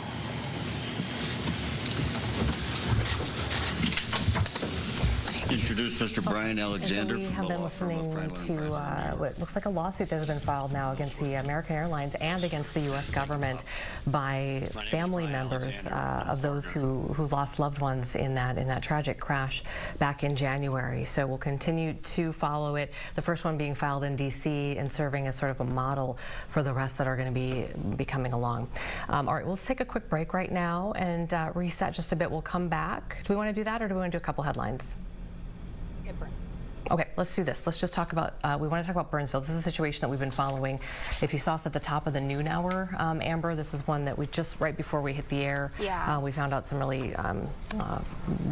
Introduce Mr. Brian Alexander. We have been listening to what looks like a lawsuit that has been filed now against the American Airlines and against the U.S. government by family members of those who lost loved ones in that tragic crash back in January. So we'll continue to follow it. The first one being filed in D.C. and serving as sort of a model for the rest that are going to be coming along. All right, let's take a quick break right now and reset just a bit. We'll come back. Do we want to do that, or do we want to do a couple headlines? Okay, let's do this. Let's just talk about, we want to talk about Burnsville. This is a situation that we've been following. If you saw us at the top of the noon hour, Amber, this is one that we just, right before we hit the air, we found out some really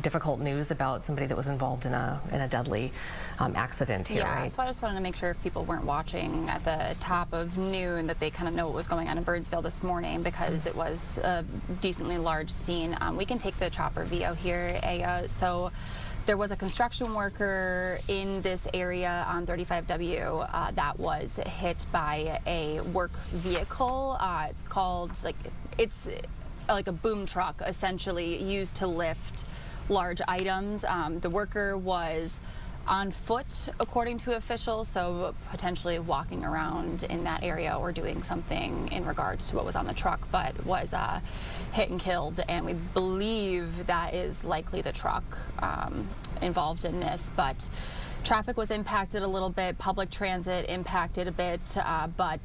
difficult news about somebody that was involved in a deadly accident here, right? So I just wanted to make sure if people weren't watching at the top of noon that they kind of know what was going on in Burnsville this morning, because it was a decently large scene. We can take the chopper VO here, so there was a construction worker in this area on 35W that was hit by a work vehicle. It's called, it's like a boom truck, essentially, used to lift large items. The worker was on foot, according to officials, so potentially walking around in that area or doing something in regards to what was on the truck, but was hit and killed, and we believe that is likely the truck involved in this. But traffic was impacted a little bit, public transit impacted a bit, but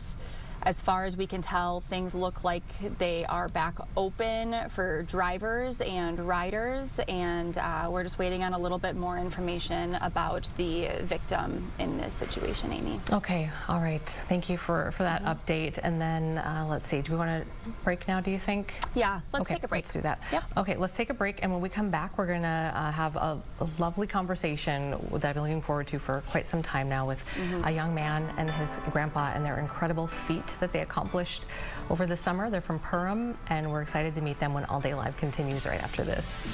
as far as we can tell, things look like they are back open for drivers and riders, and we're just waiting on a little bit more information about the victim in this situation, Amy. Okay, all right. Thank you for that update. And then let's see, do we want to break now, do you think? Yeah, let's take a break. Let's do that. Yep. Okay, let's take a break, and when we come back, we're going to have a lovely conversation that I've been looking forward to for quite some time now with a young man and his grandpa and their incredible feat that they accomplished over the summer. They're from Perham, and we're excited to meet them when All Day Live continues right after this.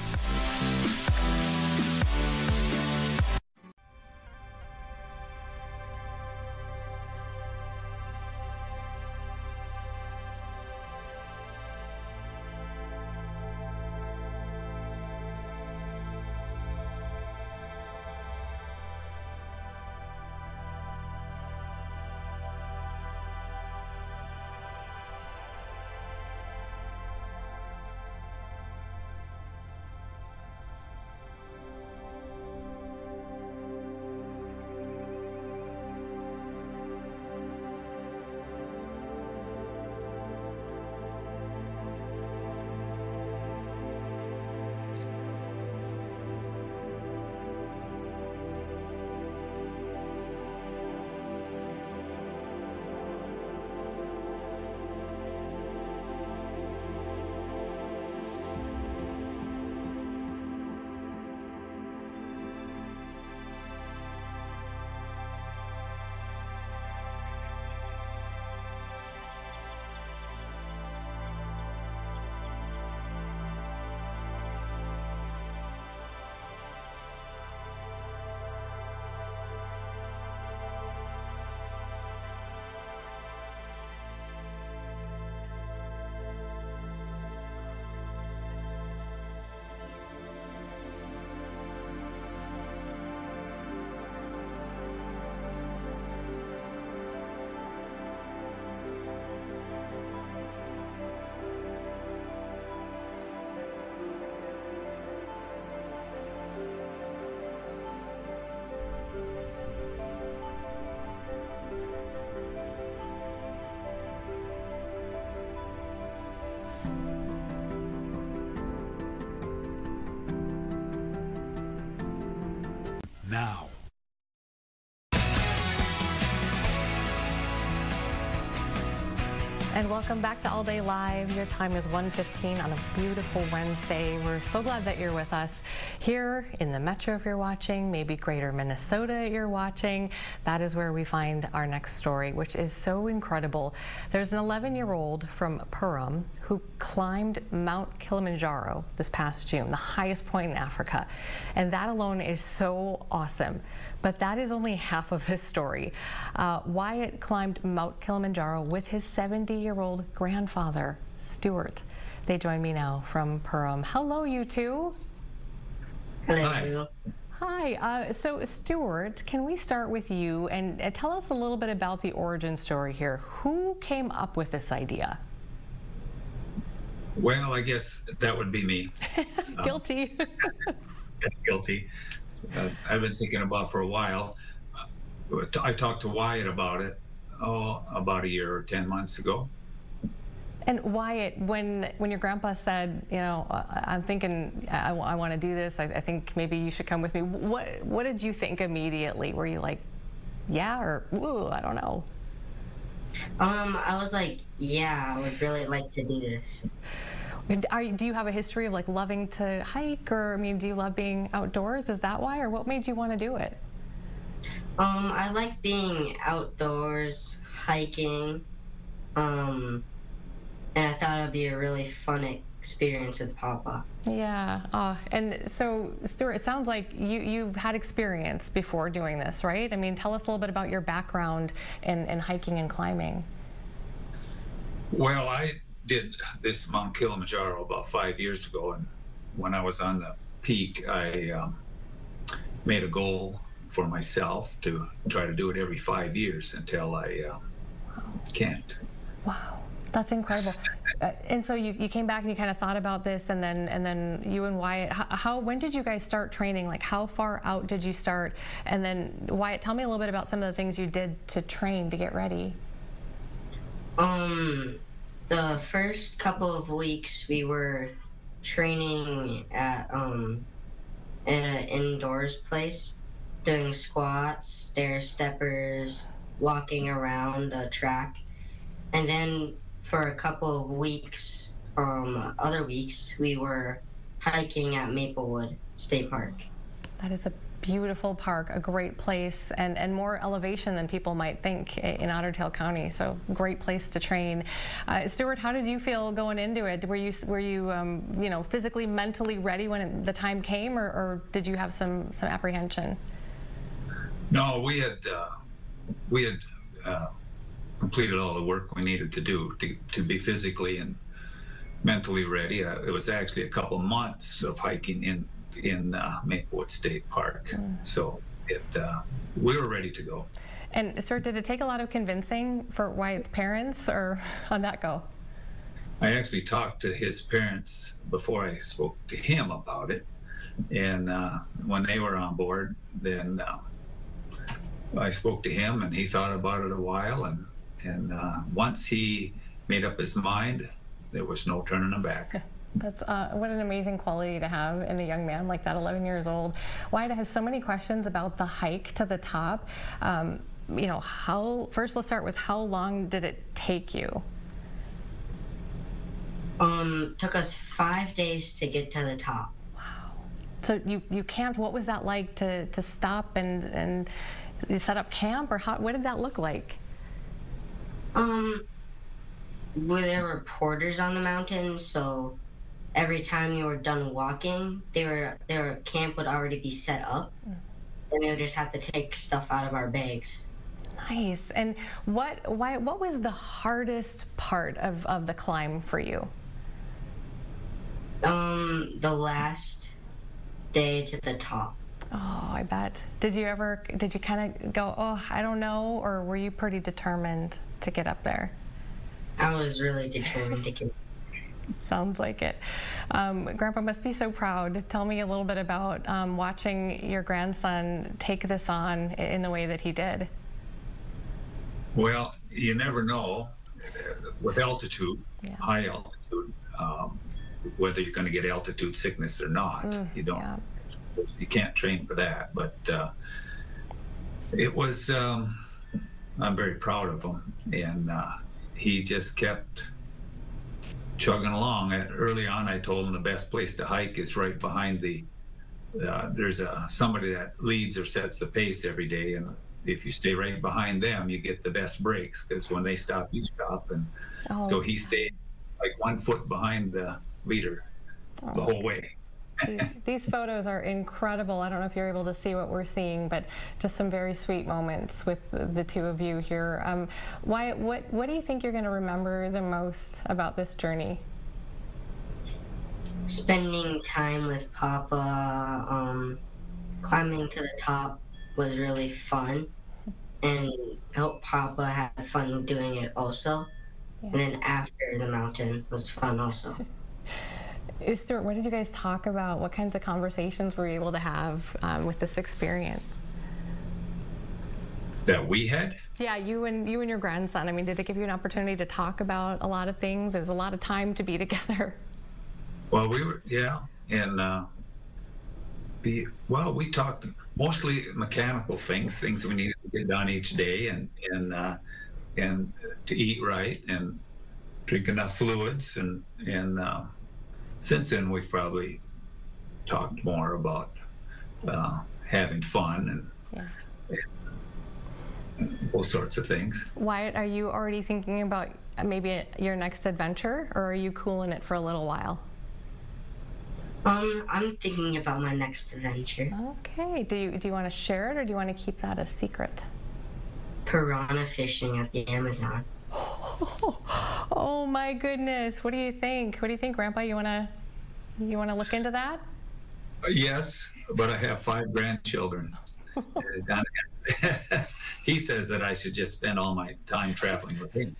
And welcome back to All Day Live. Your time is 1:15 on a beautiful Wednesday. We're so glad that you're with us here in the Metro if you're watching, maybe greater Minnesota you're watching. That is where we find our next story, which is so incredible. There's an 11-year-old from Purim who climbed Mount Kilimanjaro this past June, the highest point in Africa. And that alone is so awesome. But that is only half of this story. Wyatt climbed Mount Kilimanjaro with his 70-year-old grandfather, Stuart. They join me now from Purim. Hello, you two. Hello. Hi. So, Stuart, can we start with you and tell us a little bit about the origin story here? Who came up with this idea? Well, I guess that would be me. Guilty. Guilty. I've been thinking about for a while. I talked to Wyatt about it, about a year or 10 months ago. And Wyatt, when your grandpa said, you know, I'm thinking I want to do this, I think maybe you should come with me. What did you think immediately? Were you like, yeah, or ooh, I don't know? I was like, yeah, I would really like to do this. Do you have a history of like loving to hike, or I mean, do you love being outdoors? Is that why, or what made you want to do it? I like being outdoors, hiking, and I thought it'd be a really fun experience with Papa. Yeah. And so, Stuart, it sounds like you've had experience before doing this, right? I mean, tell us a little bit about your background in hiking and climbing. Well, I did this Mount Kilimanjaro about 5 years ago, and when I was on the peak, I made a goal for myself to try to do it every 5 years until I can't. Wow, that's incredible. And so you came back and you kind of thought about this, and then you and Wyatt, when did you guys start training? Like, how far out did you start? And then Wyatt, tell me a little bit about some of the things you did to train to get ready. The first couple of weeks we were training at an indoors place, doing squats, stair steppers, walking around a track. And then for a couple of weeks, other weeks, we were hiking at Maplewood State Park. That is a beautiful park, a great place, and more elevation than people might think in Otter Tail County. So great place to train. Stuart, how did you feel going into it? Were you you know, physically, mentally ready when the time came, or did you have some apprehension? No, we had completed all the work we needed to do to be physically and mentally ready. It was actually a couple months of hiking in Maplewood State Park. So we were ready to go. And sir, did it take a lot of convincing for Wyatt's parents, or how'd that go? I actually talked to his parents before I spoke to him about it. And when they were on board, then I spoke to him, and he thought about it a while. And once he made up his mind, there was no turning him back. That's what an amazing quality to have in a young man like that, 11 years old. Wyatt has so many questions about the hike to the top. You know, first let's start with how long did it take you? Took us 5 days to get to the top. Wow. So you camped. What was that like to stop and you set up camp, or what did that look like? Well, there were porters on the mountain, so every time you were done walking, their camp would already be set up, and we would just have to take stuff out of our bags. Nice. And what was the hardest part of the climb for you? The last day to the top. Oh, I bet. Did you kind of go, oh, I don't know, or were you pretty determined to get up there? I was really determined to get. Sounds like it. Grandpa must be so proud. Tell me a little bit about watching your grandson take this on in the way that he did. Well, you never know with altitude, high altitude, whether you're going to get altitude sickness or not. You don't. Yeah. You can't train for that. But it was. I'm very proud of him, and he just kept chugging along. Early on, I told him the best place to hike is right behind the. There's somebody that leads or sets the pace every day, and if you stay right behind them, you get the best breaks, because when they stop, you stop. And so he stayed like 1 foot behind the leader the whole way. These photos are incredible. I don't know if you're able to see what we're seeing, but just some very sweet moments with the two of you here. Wyatt, what do you think you're going to remember the most about this journey? Spending time with Papa, climbing to the top was really fun, and I hope Papa had fun doing it also. Yeah. And then after the mountain was fun also. Stuart, what did you guys talk about? What kinds of conversations were you able to have with this experience? That we had? Yeah, you and your grandson. I mean, did it give you an opportunity to talk about a lot of things? It was a lot of time to be together. Well, we were, yeah, and we talked mostly mechanical things we needed to get done each day, and to eat right and drink enough fluids, and since then we've probably talked more about having fun and all sorts of things. Wyatt, are you already thinking about maybe your next adventure, or are you cooling it for a little while? I'm thinking about my next adventure. Okay. Do you want to share it, or do you want to keep that a secret? Piranha fishing at the Amazon. Oh my goodness! What do you think? What do you think, Grandpa? You wanna look into that? Yes, but I have 5 grandchildren. He says that I should just spend all my time traveling with him.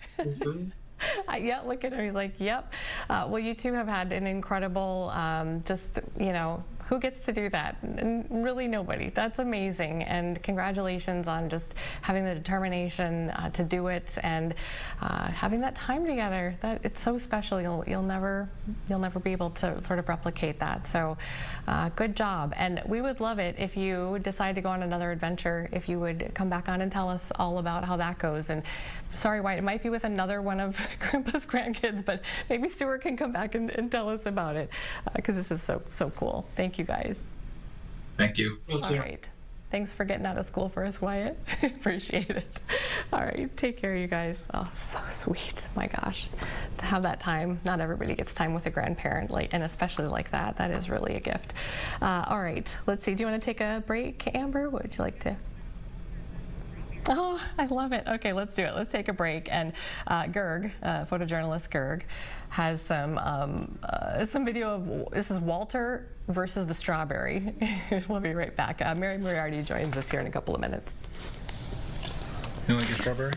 Yeah, look at him. He's like, yep. Well, you two have had an incredible, who gets to do that? Really nobody. That's amazing. And congratulations on just having the determination to do it, and having that time together. That it's so special. You'll never be able to sort of replicate that. So good job. And we would love it if you decide to go on another adventure, if you would come back on and tell us all about how that goes. And sorry, Wyatt, it might be with another one of Grandpa's grandkids, but maybe Stuart can come back and tell us about it, because this is so cool. Thank you, guys. Thank you. Thank you. All right. Thanks for getting out of school for us, Wyatt. Appreciate it. All right. Take care, you guys. Oh, so sweet. My gosh. To have that time. Not everybody gets time with a grandparent, and especially like that. That is really a gift. All right. Let's see. Do you want to take a break, Amber? What would you like to? Oh, I love it. Okay, let's do it. Let's take a break. And Gerg, photojournalist Gerg, has some video of, this is Walter versus the strawberry. We'll be right back. Mary Moriarty joins us here in a couple of minutes. You like your strawberry?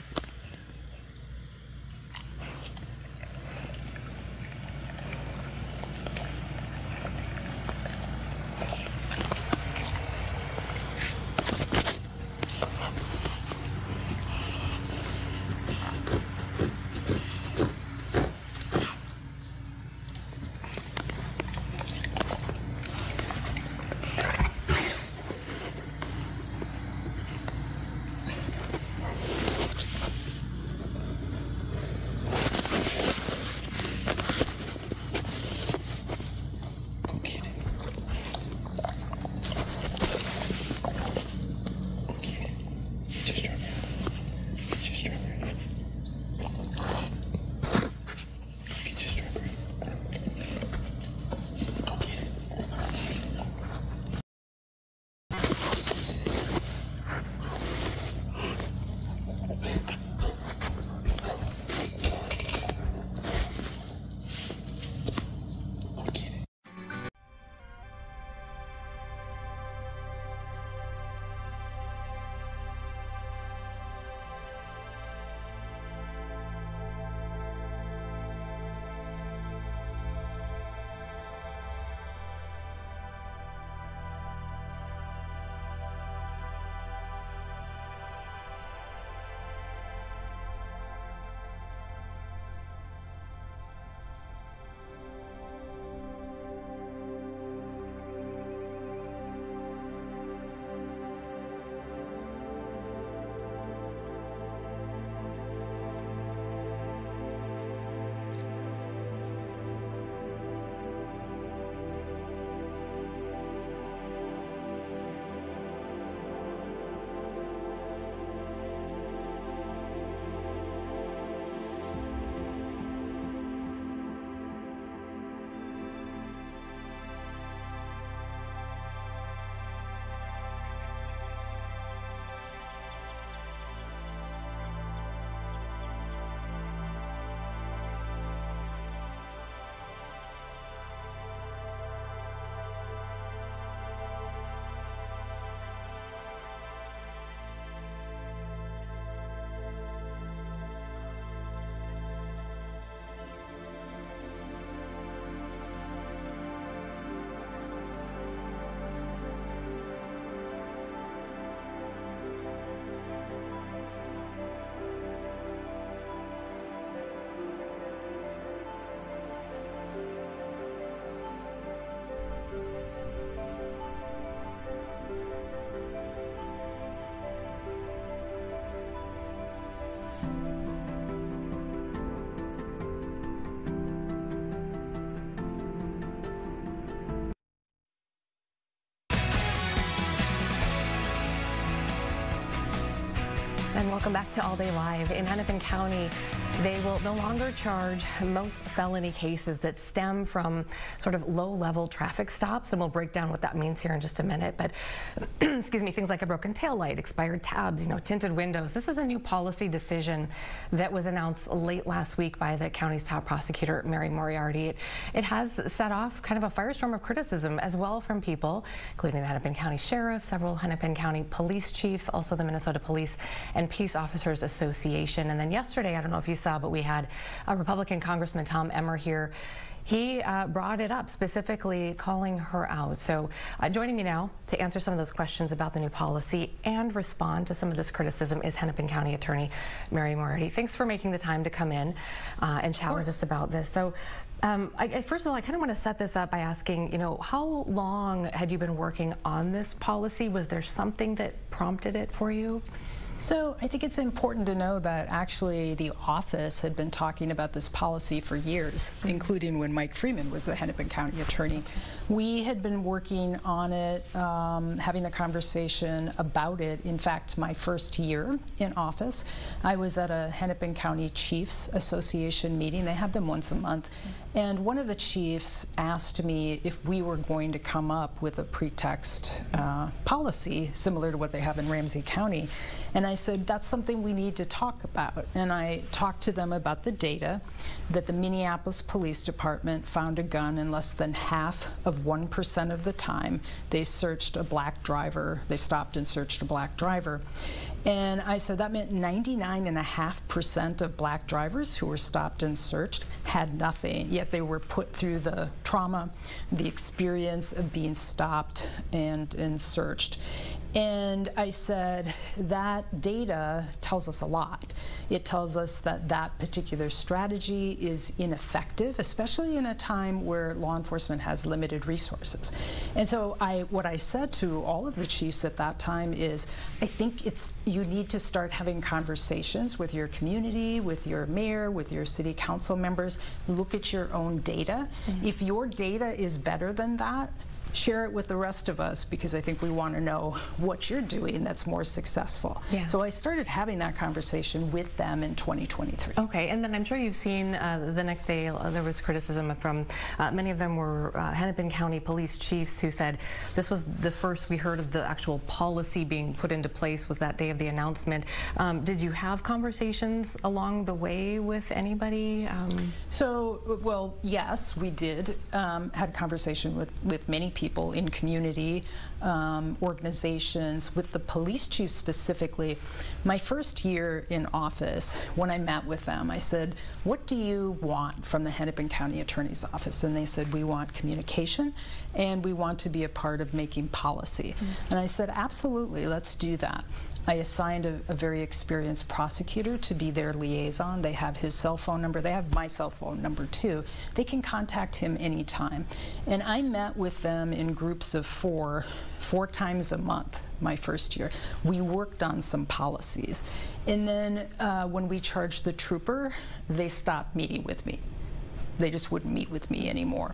And welcome back to All Day Live. In Hennepin County, they will no longer charge most felony cases that stem from sort of low-level traffic stops, and we'll break down what that means here in just a minute. But excuse me, things like a broken taillight, expired tabs, tinted windows. This is a new policy decision that was announced late last week by the county's top prosecutor, Mary Moriarty. It has set off kind of a firestorm of criticism as well from people, including the Hennepin County Sheriff, several Hennepin County police chiefs, also the Minnesota Police and Peace Officers Association. And then yesterday, I don't know if you saw, but we had a Republican Congressman Tom Emmer here. He brought it up, specifically calling her out. So joining me now to answer some of those questions about the new policy and respond to some of this criticism is Hennepin County Attorney Mary Moriarty. Thanks for making the time to come in and chat with us about this. So first of all, I kind of want to set this up by asking, how long had you been working on this policy? Was there something that prompted it for you? So I think it's important to know that actually the office had been talking about this policy for years, including when Mike Freeman was the Hennepin County Attorney. We had been working on it, having the conversation about it. In fact, my first year in office, I was at a Hennepin County Chiefs Association meeting. They have them once a month. And one of the chiefs asked me if we were going to come up with a pretext policy similar to what they have in Ramsey County. And I said, that's something we need to talk about. And I talked to them about the data that the Minneapolis Police Department found a gun in less than half of 1% of the time they searched a black driver. They stopped and searched a black driver. And I said that meant 99.5% of black drivers who were stopped and searched had nothing, yet they were put through the trauma, the experience of being stopped and searched. And I said, that data tells us a lot. It tells us that that particular strategy is ineffective, especially in a time where law enforcement has limited resources. And so what I said to all of the chiefs at that time is, I think you need to start having conversations with your community, with your mayor, with your city council members. Look at your own data. If your data is better than that, share it with the rest of us, because I think we want to know what you're doing that's more successful. Yeah. So I started having that conversation with them in 2023. Okay, and then I'm sure you've seen the next day there was criticism from many of them were Hennepin County police chiefs who said this was the first we heard of the actual policy being put into place was that day of the announcement. Did you have conversations along the way with anybody? Well, yes, we did. Had conversation with many people in community, organizations, with the police chief specifically. My first year in office, when I met with them, I said, what do you want from the Hennepin County Attorney's Office? And they said, we want communication and we want to be a part of making policy. And I said, absolutely, let's do that. I assigned a very experienced prosecutor to be their liaison. They have his cell phone number. They have my cell phone number too. They can contact him anytime. And I met with them in groups of four times a month my first year. We worked on some policies. And then when we charged the trooper, they stopped meeting with me. They just wouldn't meet with me anymore.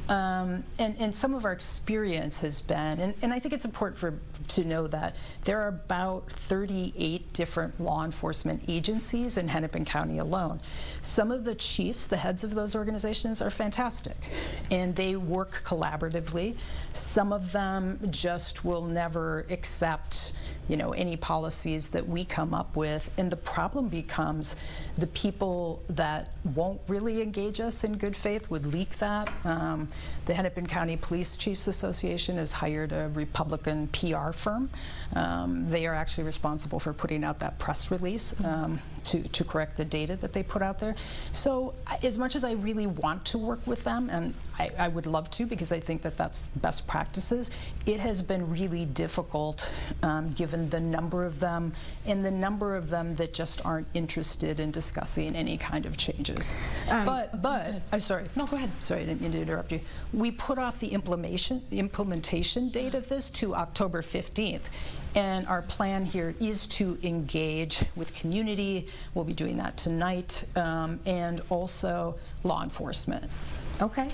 And some of our experience has been, and I think it's important to know that there are about 38 different law enforcement agencies in Hennepin County alone. Some of the chiefs, the heads of those organizations, are fantastic, and they work collaboratively. Some of them just will never accept any policies that we come up with, and the problem becomes the people that won't really engage us in good faith would leak that. The Hennepin County Police Chiefs Association has hired a Republican PR firm. They are actually responsible for putting out that press release to correct the data that they put out there. So as much as I really want to work with them, and I would love to, because I think that that's best practices, it has been really difficult given the number of them and the number of them that just aren't interested in discussing any kind of changes. But I'm sorry. No, go ahead. Sorry, I didn't mean to interrupt you. We put off the implementation date of this to October 15th. And our plan here is to engage with community. We'll be doing that tonight, and also law enforcement. Okay.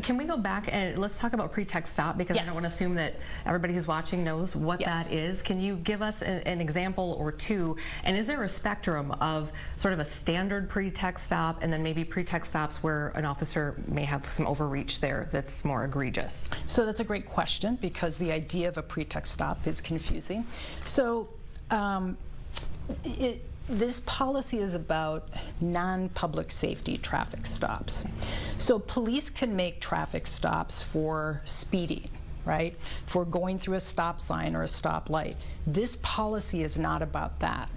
Can we go back and let's talk about pretext stop, because I don't want to assume that everybody who's watching knows what that is. Can you give us an example or two? And is there a spectrum of sort of a standard pretext stop and then maybe pretext stops where an officer may have some overreach there that's more egregious? So that's a great question, because the idea of a pretext stop is confusing. So this policy is about non-public safety traffic stops. So police can make traffic stops for speeding, right? For going through a stop sign or a stoplight. This policy is not about that.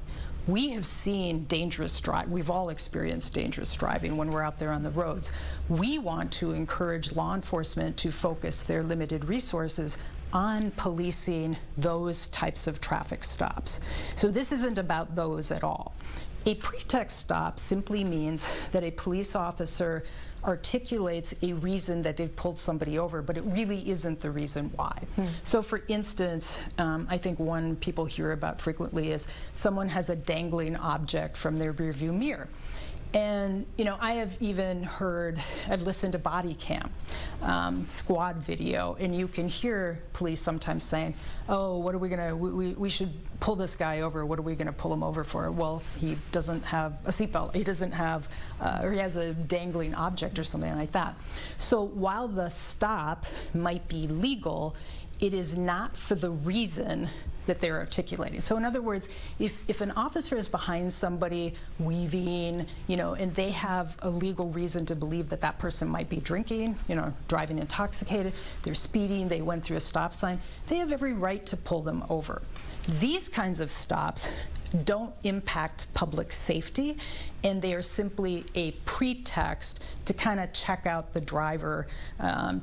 We have seen dangerous driving. We've all experienced dangerous driving when we're out there on the roads. We want to encourage law enforcement to focus their limited resources on policing those types of traffic stops. So this isn't about those at all. A pretext stop simply means that a police officer articulates a reason that they've pulled somebody over, but it really isn't the reason why. So for instance, I think one people hear about frequently is someone has a dangling object from their rearview mirror. And, you know, I have even heard, I've listened to body cam, squad video, and you can hear police sometimes saying, oh, what are we gonna, we should pull this guy over. What are we gonna pull him over for? Well, he doesn't have a seatbelt. He doesn't have, or he has a dangling object or something like that. So while the stop might be legal, it is not for the reason that they're articulating. So in other words, if an officer is behind somebody weaving, you know, and they have a legal reason to believe that that person might be drinking, you know, driving intoxicated, they're speeding, they went through a stop sign, they have every right to pull them over. These kinds of stops don't impact public safety, and they are simply a pretext to kind of check out the driver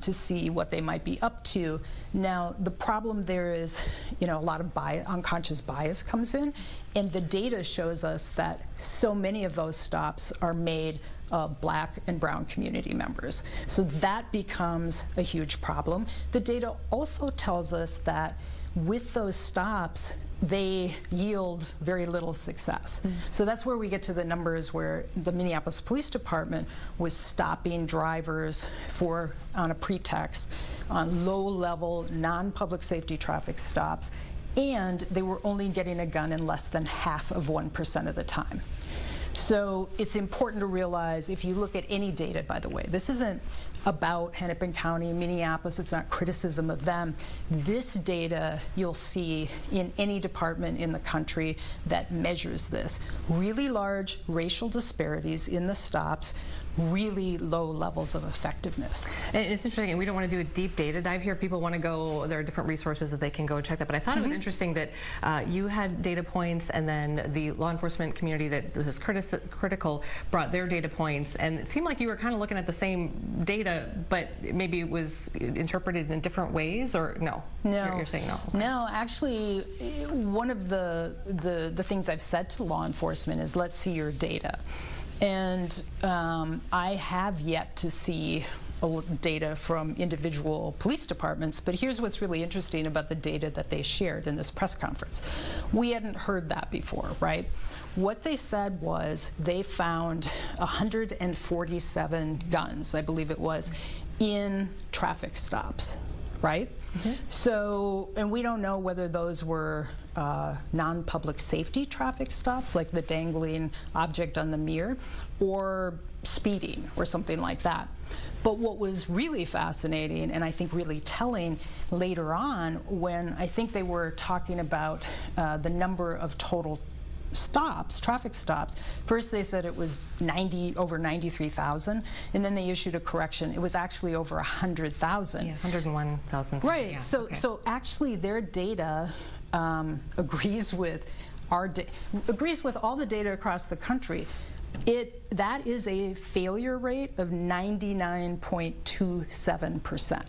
to see what they might be up to. Now, the problem there is, you know, a lot of unconscious bias comes in, and the data shows us that so many of those stops are made of Black and brown community members. So that becomes a huge problem. The data also tells us that with those stops, they yield very little success. So that's where we get to the numbers where the Minneapolis Police Department was stopping drivers on a pretext on low-level, non-public safety traffic stops, and they were only getting a gun in less than half of 1% of the time. So it's important to realize, if you look at any data, by the way, this isn't about Hennepin County, Minneapolis, it's not criticism of them. This data you'll see in any department in the country that measures this. Really large racial disparities in the stops, really low levels of effectiveness. And it's interesting, and we don't want to do a deep data dive here. People want to go, there are different resources that they can go and check that, but I thought it was interesting that you had data points, and then the law enforcement community that was critical brought their data points, and it seemed like you were kind of looking at the same data, but maybe it was interpreted in different ways, or no? No. You're saying no? Okay. No, actually, one of the things I've said to law enforcement is, let's see your data. And I have yet to see data from individual police departments, but here's what's really interesting about the data that they shared in this press conference. We hadn't heard that before, right? What they said was they found 147 guns, I believe it was, in traffic stops, right? So, and we don't know whether those were non-public safety traffic stops, like the dangling object on the mirror, or speeding or something like that. But what was really fascinating, and I think really telling later on, when I think they were talking about the number of total stops, traffic stops. First they said it was over 93,000, and then they issued a correction. It was actually over 100,000. Yeah, 101,000. Right. Yeah, so okay. So actually their data agrees with agrees with all the data across the country. That is a failure rate of 99.27%.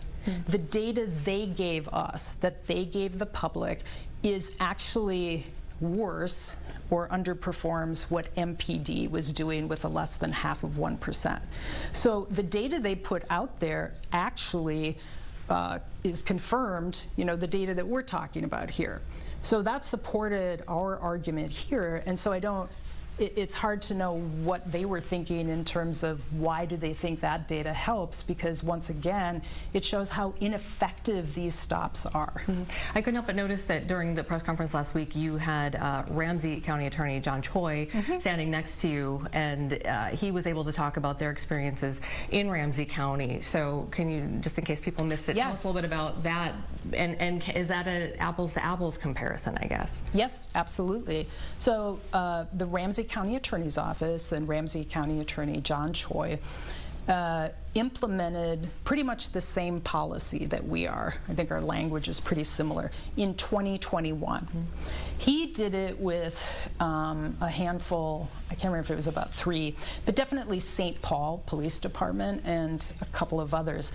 The data they gave us, that they gave the public, is actually worse or underperforms what MPD was doing with a less than half of 1%. So the data they put out there actually is confirmed, you know, the data that we're talking about here. So that supported our argument here, and so I don't, it's hard to know what they were thinking in terms of why do they think that data helps, because once again, it shows how ineffective these stops are. I couldn't help but notice that during the press conference last week, you had Ramsey County Attorney John Choi standing next to you, and he was able to talk about their experiences in Ramsey County. So can you, just in case people missed it, tell us a little bit about that, and is that an apples to apples comparison, I guess? Yes, absolutely. So the Ramsey County Attorney's Office and Ramsey County Attorney John Choi implemented pretty much the same policy that we are. I think our language is pretty similar in 2021. He did it with a handful, I can't remember if it was about 3, but definitely St. Paul Police Department and a couple of others.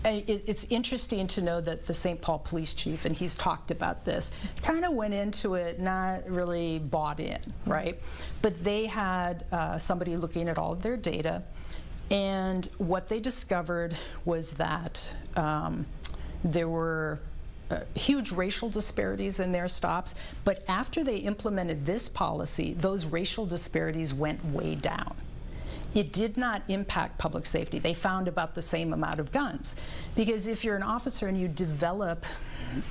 It's interesting to know that the St. Paul police chief, and he's talked about this, kind of went into it not really bought in, right? But they had somebody looking at all of their data, and what they discovered was that there were huge racial disparities in their stops, but after they implemented this policy, those racial disparities went way down. It did not impact public safety. They found about the same amount of guns. Because if you're an officer and you develop,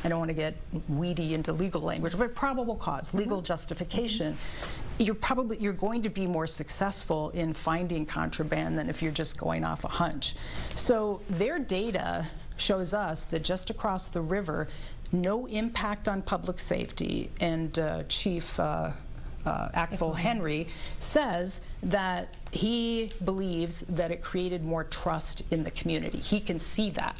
I don't want to get weedy into legal language, but probable cause, legal justification, you're going to be more successful in finding contraband than if you're just going off a hunch. So their data shows us that just across the river, no impact on public safety, and Chief Axel Henry says that he believes that it created more trust in the community. He can see that.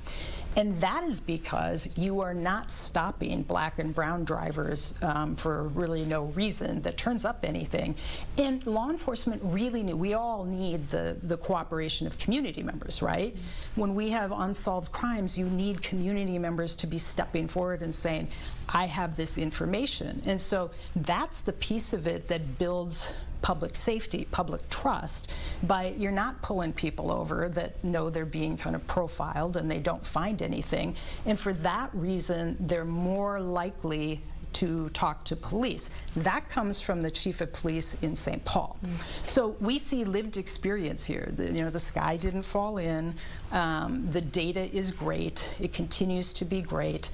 And that is because you are not stopping black and brown drivers for really no reason that turns up anything. And law enforcement really need, we all need the cooperation of community members, right? When we have unsolved crimes, you need community members to be stepping forward and saying, I have this information. And so that's the piece of it that builds public safety, public trust, by you're not pulling people over that know they're being kind of profiled and they don't find anything. And for that reason, they're more likely to talk to police. That comes from the chief of police in St. Paul. So we see lived experience here. The sky didn't fall in. The data is great. It continues to be great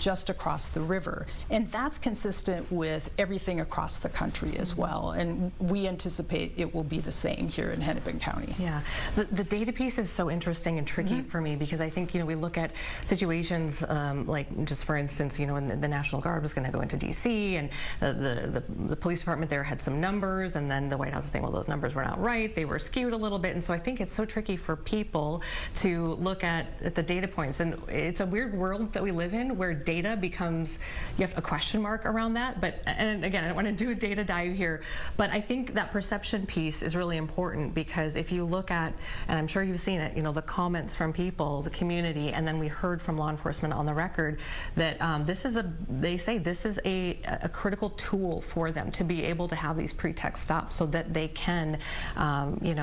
just across the river. And that's consistent with everything across the country as well. And we anticipate it will be the same here in Hennepin County. Yeah, the data piece is so interesting and tricky for me, because I think, we look at situations like, just for instance, when the National Guard was going to go into D.C. and the police department there had some numbers, and then the White House is saying, well, those numbers were not right. They were skewed a little bit. And so I think it's so tricky for people to look at the data points. And it's a weird world that we live in where data becomes, you have a question mark around that. But, and again, I don't want to do a data dive here, but I think that perception piece is really important, because if you look at, and I'm sure you've seen it, the comments from people, the community, and then we heard from law enforcement on the record that they say this is a critical tool for them to be able to have these pretext stops so that they can,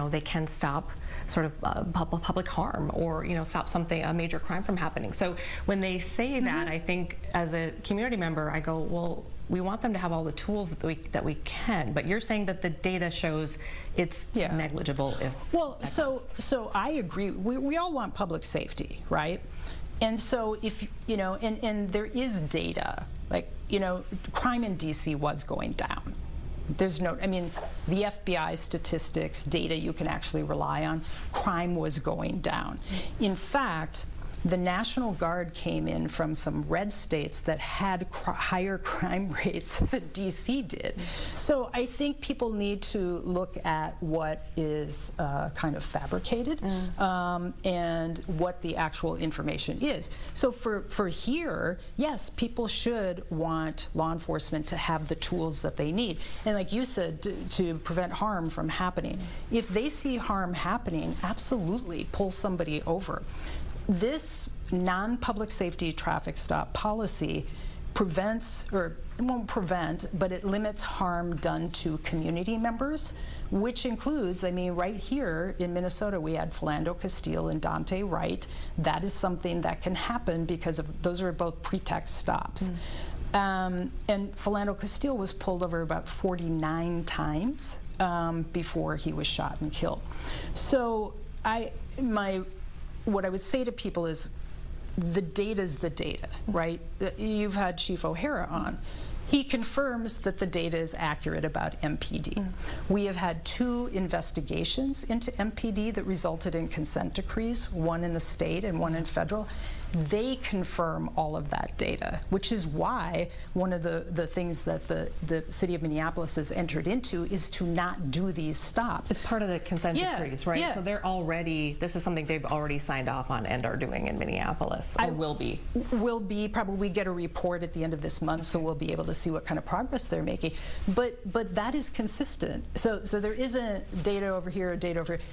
they can stop sort of public harm, or stop a major crime from happening. So when they say that, I think as a community member, I go, well, we want them to have all the tools that we can, but you're saying that the data shows it's negligible. So I agree. We all want public safety, right? And so if, and there is data, like, crime in DC was going down. There's no, the FBI statistics, data you can actually rely on, crime was going down. In fact, the National Guard came in from some red states that had higher crime rates than DC did. So I think people need to look at what is kind of fabricated and what the actual information is. So for here, yes, people should want law enforcement to have the tools that they need. And like you said, to prevent harm from happening. If they see harm happening, absolutely pull somebody over. This non-public safety traffic stop policy prevents, or it won't prevent, but it limits harm done to community members, which includes, right here in Minnesota, we had Philando Castile and Dante Wright. That is something that can happen because of, those are both pretext stops. And Philando Castile was pulled over about 49 times before he was shot and killed. So what I would say to people is, the data's the data, right? You've had Chief O'Hara on. He confirms that the data is accurate about MPD. We have had 2 investigations into MPD that resulted in consent decrees, one in the state and one in federal. They confirm all of that data, which is why one of the things that the city of Minneapolis has entered into is to not do these stops. It's part of the consent decrees, right? Yeah. So they're already, this is something they've already signed off on and are doing in Minneapolis, or will be. Will be, probably get a report at the end of this month, so we'll be able to see what kind of progress they're making. But that is consistent. So there isn't data over here, data over here.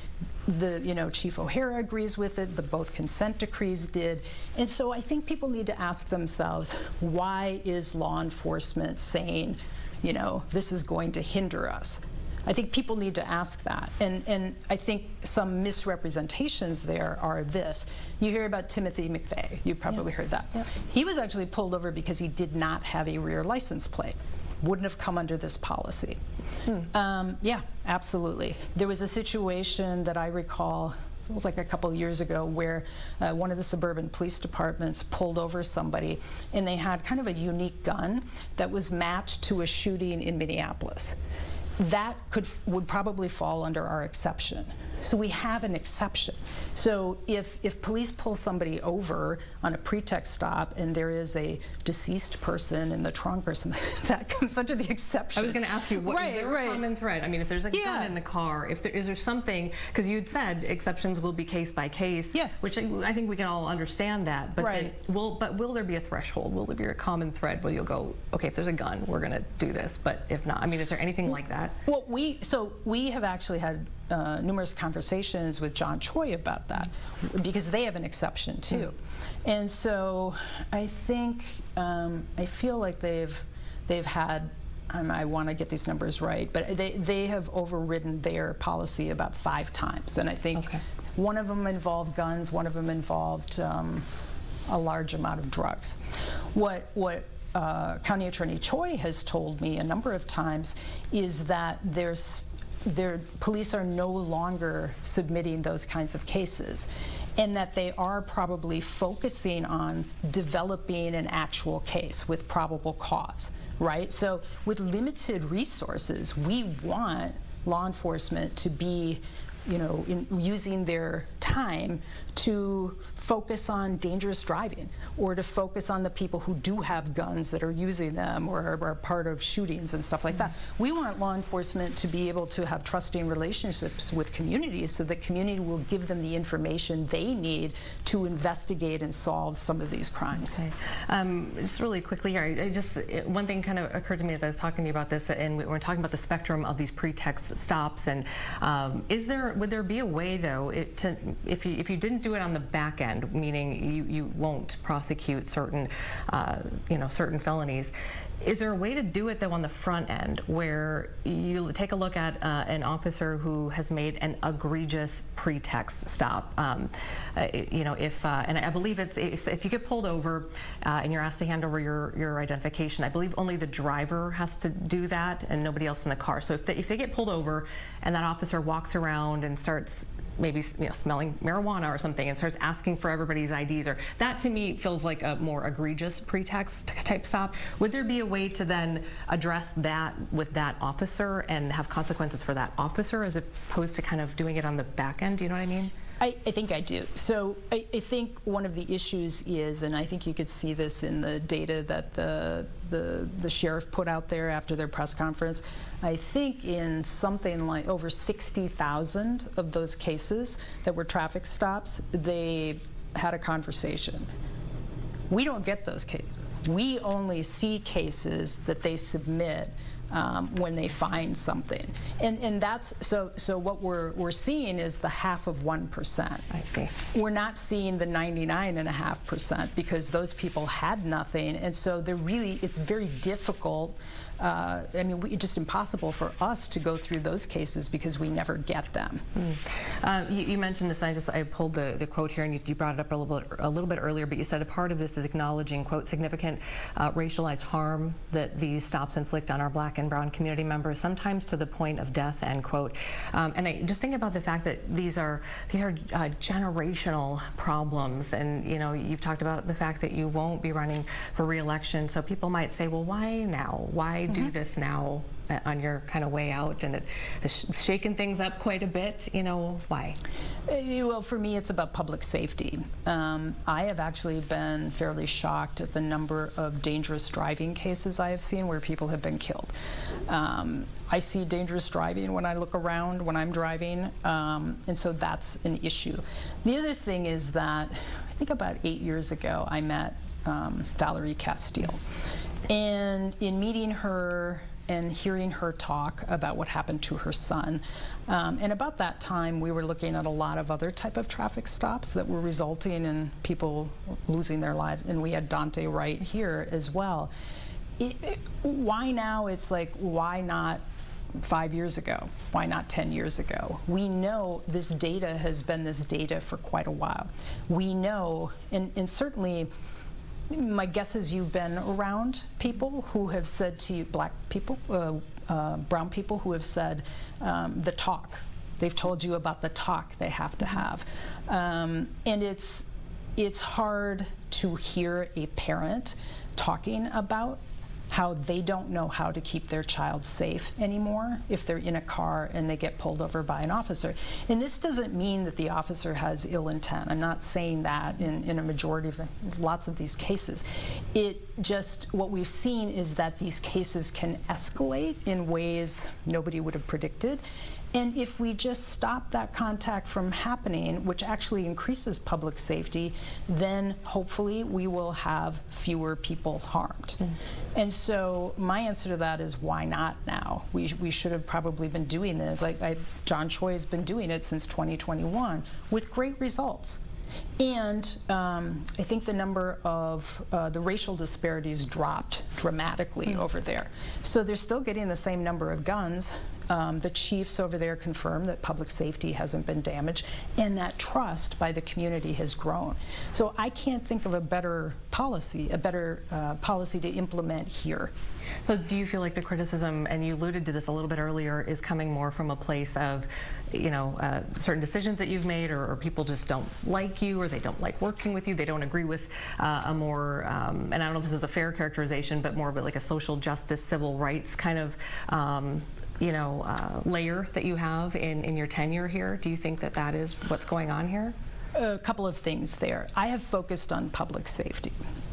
Chief O'Hara agrees with it, both consent decrees did. And so I think people need to ask themselves, why is law enforcement saying, this is going to hinder us? I think people need to ask that. And I think some misrepresentations there are this. You hear about Timothy McVeigh. You probably heard that. Yep. He was actually pulled over because he did not have a rear license plate. Wouldn't have come under this policy. Yeah, absolutely. There was a situation that I recall, it was like a couple of years ago, where one of the suburban police departments pulled over somebody, and they had kind of a unique gun that was matched to a shooting in Minneapolis. That would probably fall under our exception. So we have an exception. So if police pull somebody over on a pretext stop and there is a deceased person in the trunk or something, that comes under the exception. I was going to ask you, what is there a common thread? I mean, if there's a gun in the car, is there something, because you'd said exceptions will be case by case, yes, which I think we can all understand that, but then will there be a threshold? Will there be a common thread where you'll go, okay, if there's a gun, we're going to do this, but if not, I mean, is there anything like that? Well, we have actually had numerous conversations with John Choi about that, because they have an exception too. And so I think, I feel like they've had, I want to get these numbers right, but they have overridden their policy about 5 times. And I think one of them involved guns, one of them involved a large amount of drugs. What County Attorney Choi has told me a number of times is that police are no longer submitting those kinds of cases, and that they are probably focusing on developing an actual case with probable cause, right? So with limited resources, we want law enforcement to be using their time to focus on dangerous driving, or to focus on the people who do have guns that are using them or are part of shootings and stuff like that. We want law enforcement to be able to have trusting relationships with communities, so that community will give them the information they need to investigate and solve some of these crimes. Okay. Just really quickly here, one thing kind of occurred to me as I was talking to you about this, and we were talking about the spectrum of these pretext stops, and would there be a way, though, if you didn't do it on the back end, meaning you won't prosecute certain certain felonies, is there a way to do it, though, on the front end, where you take a look at an officer who has made an egregious pretext stop? And I believe if you get pulled over and you're asked to hand over your identification, I believe only the driver has to do that and nobody else in the car. So if they get pulled over and that officer walks around and starts maybe smelling marijuana or something and starts asking for everybody's IDs, or that to me feels like a more egregious pretext type stop. Would there be a way to then address that with that officer and have consequences for that officer, as opposed to kind of doing it on the back end? Do you know what I mean? I think I do. So I think one of the issues is, and I think you could see this in the data that the sheriff put out there after their press conference, I think in something like over 60,000 of those cases that were traffic stops, they had a conversation. We don't get those cases. We only see cases that they submit when they find something, and that's so what we're seeing is the 0.5%. I see. We're not seeing the 99.5%, because those people had nothing, and so it's very difficult I mean, it's just impossible for us to go through those cases because we never get them. You mentioned this, and I pulled the quote here, and you brought it up a little bit earlier, but you said a part of this is acknowledging, quote, significant racialized harm that these stops inflict on our Black and brown community members, sometimes to the point of death, end quote. And I just think about the fact that these are generational problems, and you've talked about the fact that you won't be running for re-election, so people might say, well, why now? Why do this now on your kind of way out? And it has shaken things up quite a bit. Why? Well, for me, it's about public safety. I have actually been fairly shocked at the number of dangerous driving cases I have seen where people have been killed. I see dangerous driving when I look around when I'm driving, and so that's an issue. The other thing is that I think about 8 years ago, I met Valerie Castile. And in meeting her and hearing her talk about what happened to her son, and about that time we were looking at a lot of other type of traffic stops that were resulting in people losing their lives, and we had Dante right here as well. Why now? It's like, why not 5 years ago? Why not 10 years ago? We know this data has been this data for quite a while. We know, and certainly my guess is you've been around people who have said to you, Black people, brown people who have said the talk. They've told you about the talk they have to have. And it's hard to hear a parent talking about how they don't know how to keep their child safe anymore if they're in a car and they get pulled over by an officer. And this doesn't mean that the officer has ill intent. I'm not saying that in a majority of lots of these cases. What we've seen is that these cases can escalate in ways nobody would have predicted. And if we just stop that contact from happening, which actually increases public safety, then hopefully we will have fewer people harmed. And so my answer to that is, why not now? We should have probably been doing this. John Choi has been doing it since 2021 with great results. And I think the number of the racial disparities dropped dramatically over there. So they're still getting the same number of guns. The chiefs over there confirm that public safety hasn't been damaged, and that trust by the community has grown. So I can't think of a better policy to implement here. So do you feel like the criticism, and you alluded to this a little bit earlier, is coming more from a place of, certain decisions that you've made, or people just don't like you, or they don't like working with you, they don't agree with a more, and I don't know if this is a fair characterization, but more of like a social justice, civil rights kind of layer that you have in your tenure here? Do you think that that is what's going on here? A couple of things there. I have focused on public safety.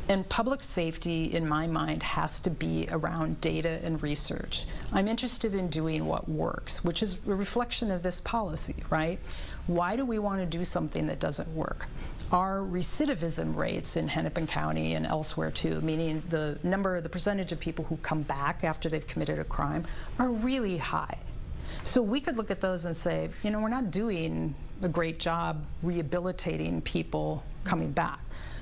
And public safety, in my mind, has to be around data and research. I'm interested in doing what works, which is a reflection of this policy, right? Why do we want to do something that doesn't work? Our recidivism rates in Hennepin County and elsewhere too, meaning the percentage of people who come back after they've committed a crime, are really high. So we could look at those and say, we're not doing a great job rehabilitating people coming back.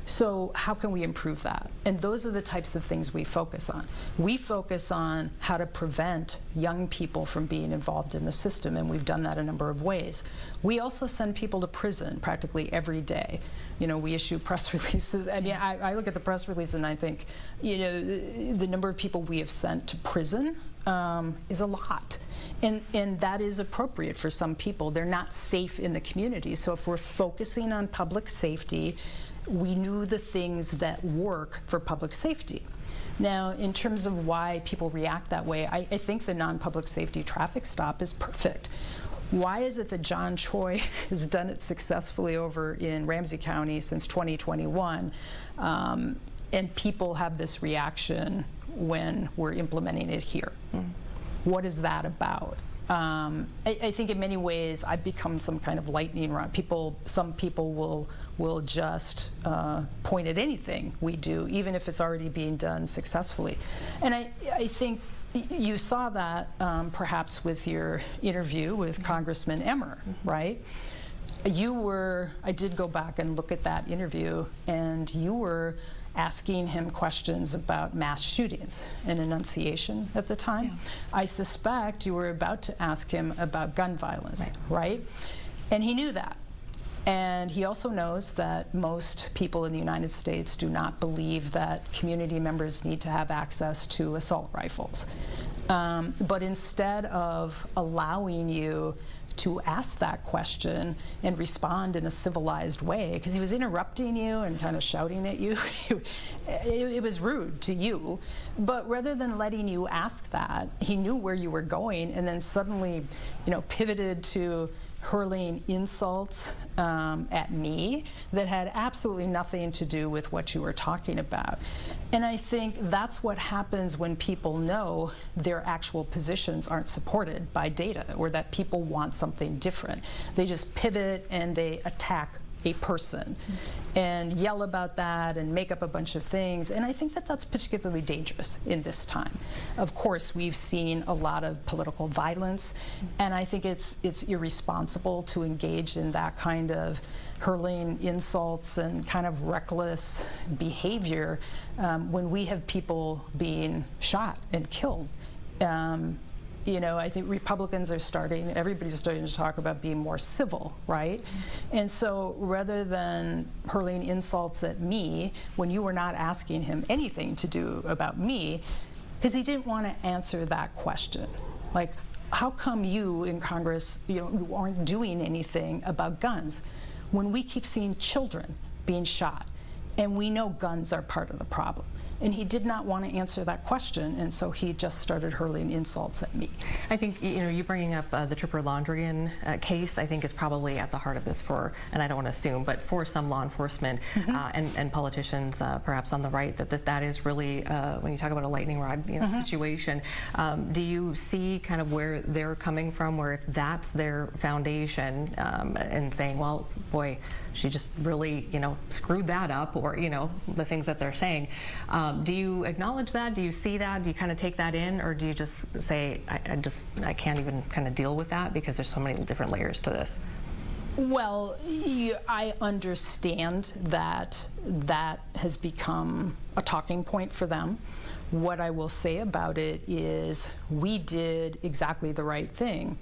So how can we improve that? And those are the types of things we focus on. We focus on how to prevent young people from being involved in the system, and we've done that a number of ways. We also send people to prison practically every day. We issue press releases. I mean, I look at the press release and I think, the number of people we have sent to prison is a lot. And that is appropriate for some people. They're not safe in the community. So if we're focusing on public safety, we knew the things that work for public safety. Now, in terms of why people react that way, I think the non-public safety traffic stop is perfect. Why is it that John Choi has done it successfully over in Ramsey County since 2021, and people have this reaction when we're implementing it here? What is that about? I think in many ways I've become some kind of lightning rod. Some people will just point at anything we do, even if it's already being done successfully. And I think you saw that perhaps with your interview with Congressman Emmer, right? I did go back and look at that interview, and you were asking him questions about mass shootings and enunciation at the time. Yeah. I suspect you were about to ask him about gun violence, right? And he knew that. And he also knows that most people in the United States do not believe that community members need to have access to assault rifles. But instead of allowing you to ask that question and respond in a civilized way, because he was interrupting you and kind of shouting at you, it was rude to you. But rather than letting you ask that, he knew where you were going and then suddenly, pivoted to hurling insults at me that had absolutely nothing to do with what you were talking about. And I think that's what happens when people know their actual positions aren't supported by data, or that people want something different. They just pivot and they attack a person and yell about that and make up a bunch of things. And I think that that's particularly dangerous in this time. Of course, we've seen a lot of political violence, and I think it's irresponsible to engage in that kind of hurling insults and kind of reckless behavior when we have people being shot and killed. I think Republicans are everybody's starting to talk about being more civil, right? And so rather than hurling insults at me when you were not asking him anything to do about me, because he didn't want to answer that question. Like, how come you in Congress, you aren't doing anything about guns when we keep seeing children being shot and we know guns are part of the problem? And he did not want to answer that question, and so he just started hurling insults at me. I think, you bringing up the Trooper Londrigan case, I think is probably at the heart of this and I don't want to assume, but for some law enforcement and politicians, perhaps on the right, that is really, when you talk about a lightning rod situation, do you see kind of where they're coming from, where if that's their foundation and saying, well, boy, she just really, screwed that up, or, the things that they're saying. Do you acknowledge that? Do you see that? Do you kind of take that in, or do you just say, I can't even kind of deal with that because there's so many different layers to this? Well, I understand that that has become a talking point for them. What I will say about it is we did exactly the right thing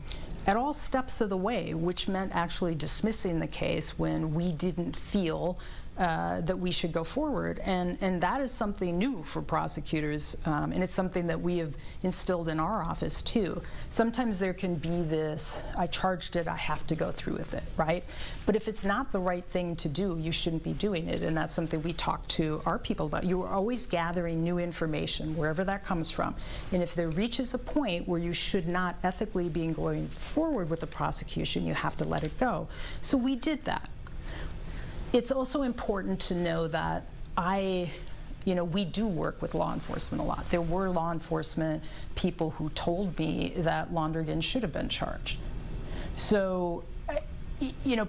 at all steps of the way, which meant actually dismissing the case when we didn't feel that we should go forward. And that is something new for prosecutors, and it's something that we have instilled in our office too. Sometimes there can be this, I charged it, I have to go through with it, right? But if it's not the right thing to do, you shouldn't be doing it, and that's something we talk to our people about. You are always gathering new information, wherever that comes from. And if there reaches a point where you should not ethically be going forward with the prosecution, you have to let it go. So we did that. It's also important to know that we do work with law enforcement a lot. There were law enforcement people who told me that Londrigan should have been charged. So,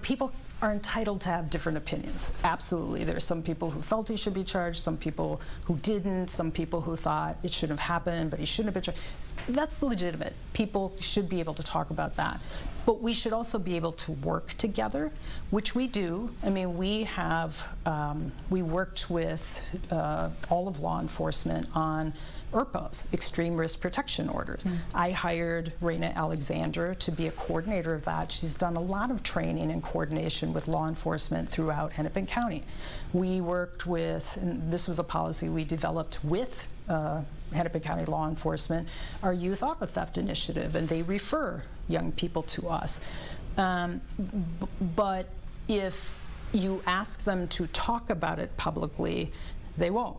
people are entitled to have different opinions. Absolutely. There are some people who felt he should be charged, some people who didn't, some people who thought it shouldn't have happened, but he shouldn't have been charged. That's legitimate. People should be able to talk about that. But we should also be able to work together, which we do. I mean, we worked with all of law enforcement on ERPOs, Extreme Risk Protection Orders. I hired Raina Alexander to be a coordinator of that. She's done a lot of training and coordination with law enforcement throughout Hennepin County. We worked with, and this was a policy we developed with Hennepin County law enforcement, our youth auto theft initiative, and they refer young people to us. But if you ask them to talk about it publicly, they won't.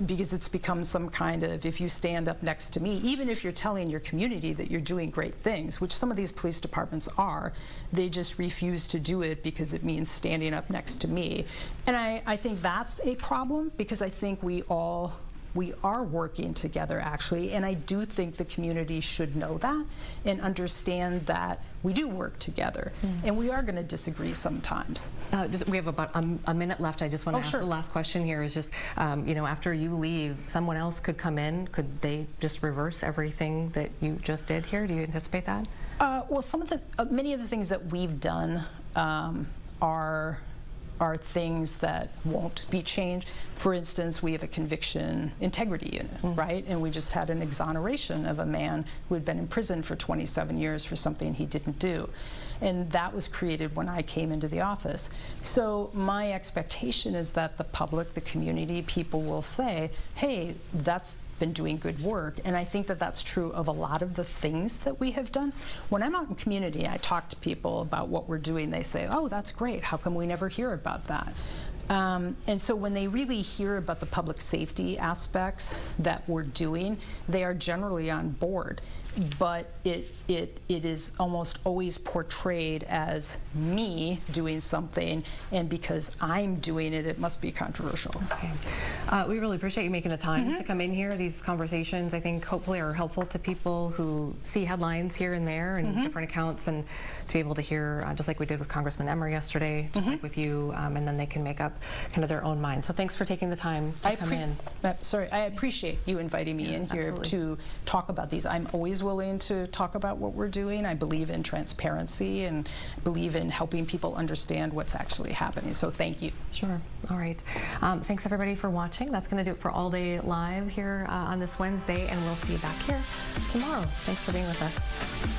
Because it's become some kind of, if you stand up next to me, even if you're telling your community that you're doing great things, which some of these police departments are, they just refuse to do it because it means standing up next to me. And I think that's a problem, because I think we are working together, actually, and I do think the community should know that and understand that we do work together, and we are going to disagree sometimes. We have about a minute left. I just want to ask the last question here is just, after you leave, someone else could come in. Could they just reverse everything that you just did here? Do you anticipate that? Well, many of the things that we've done are are things that won't be changed. For instance, we have a conviction integrity unit, right? And we just had an exoneration of a man who had been in prison for 27 years for something he didn't do. And that was created when I came into the office. So my expectation is that the public, the community, people will say, hey, that's been doing good work. And I think that that's true of a lot of the things that we have done. When I'm out in community, I talk to people about what we're doing. They say, oh, that's great. How come we never hear about that? And so when they really hear about the public safety aspects that we're doing, they are generally on board. But it is almost always portrayed as me doing something, and because I'm doing it, it must be controversial. Okay. We really appreciate you making the time to come in here. These conversations, I think, hopefully are helpful to people who see headlines here and there and different accounts, and to be able to hear, just like we did with Congressman Emmer yesterday, just like with you, and then they can make up kind of their own mind. So thanks for taking the time to come in. I appreciate you inviting me in here to talk about these. I'm always willing to talk about what we're doing. I believe in transparency and believe in helping people understand what's actually happening. So thank you. Sure. All right. Thanks everybody for watching. That's going to do it for All Day Live here on this Wednesday, and we'll see you back here tomorrow. Thanks for being with us.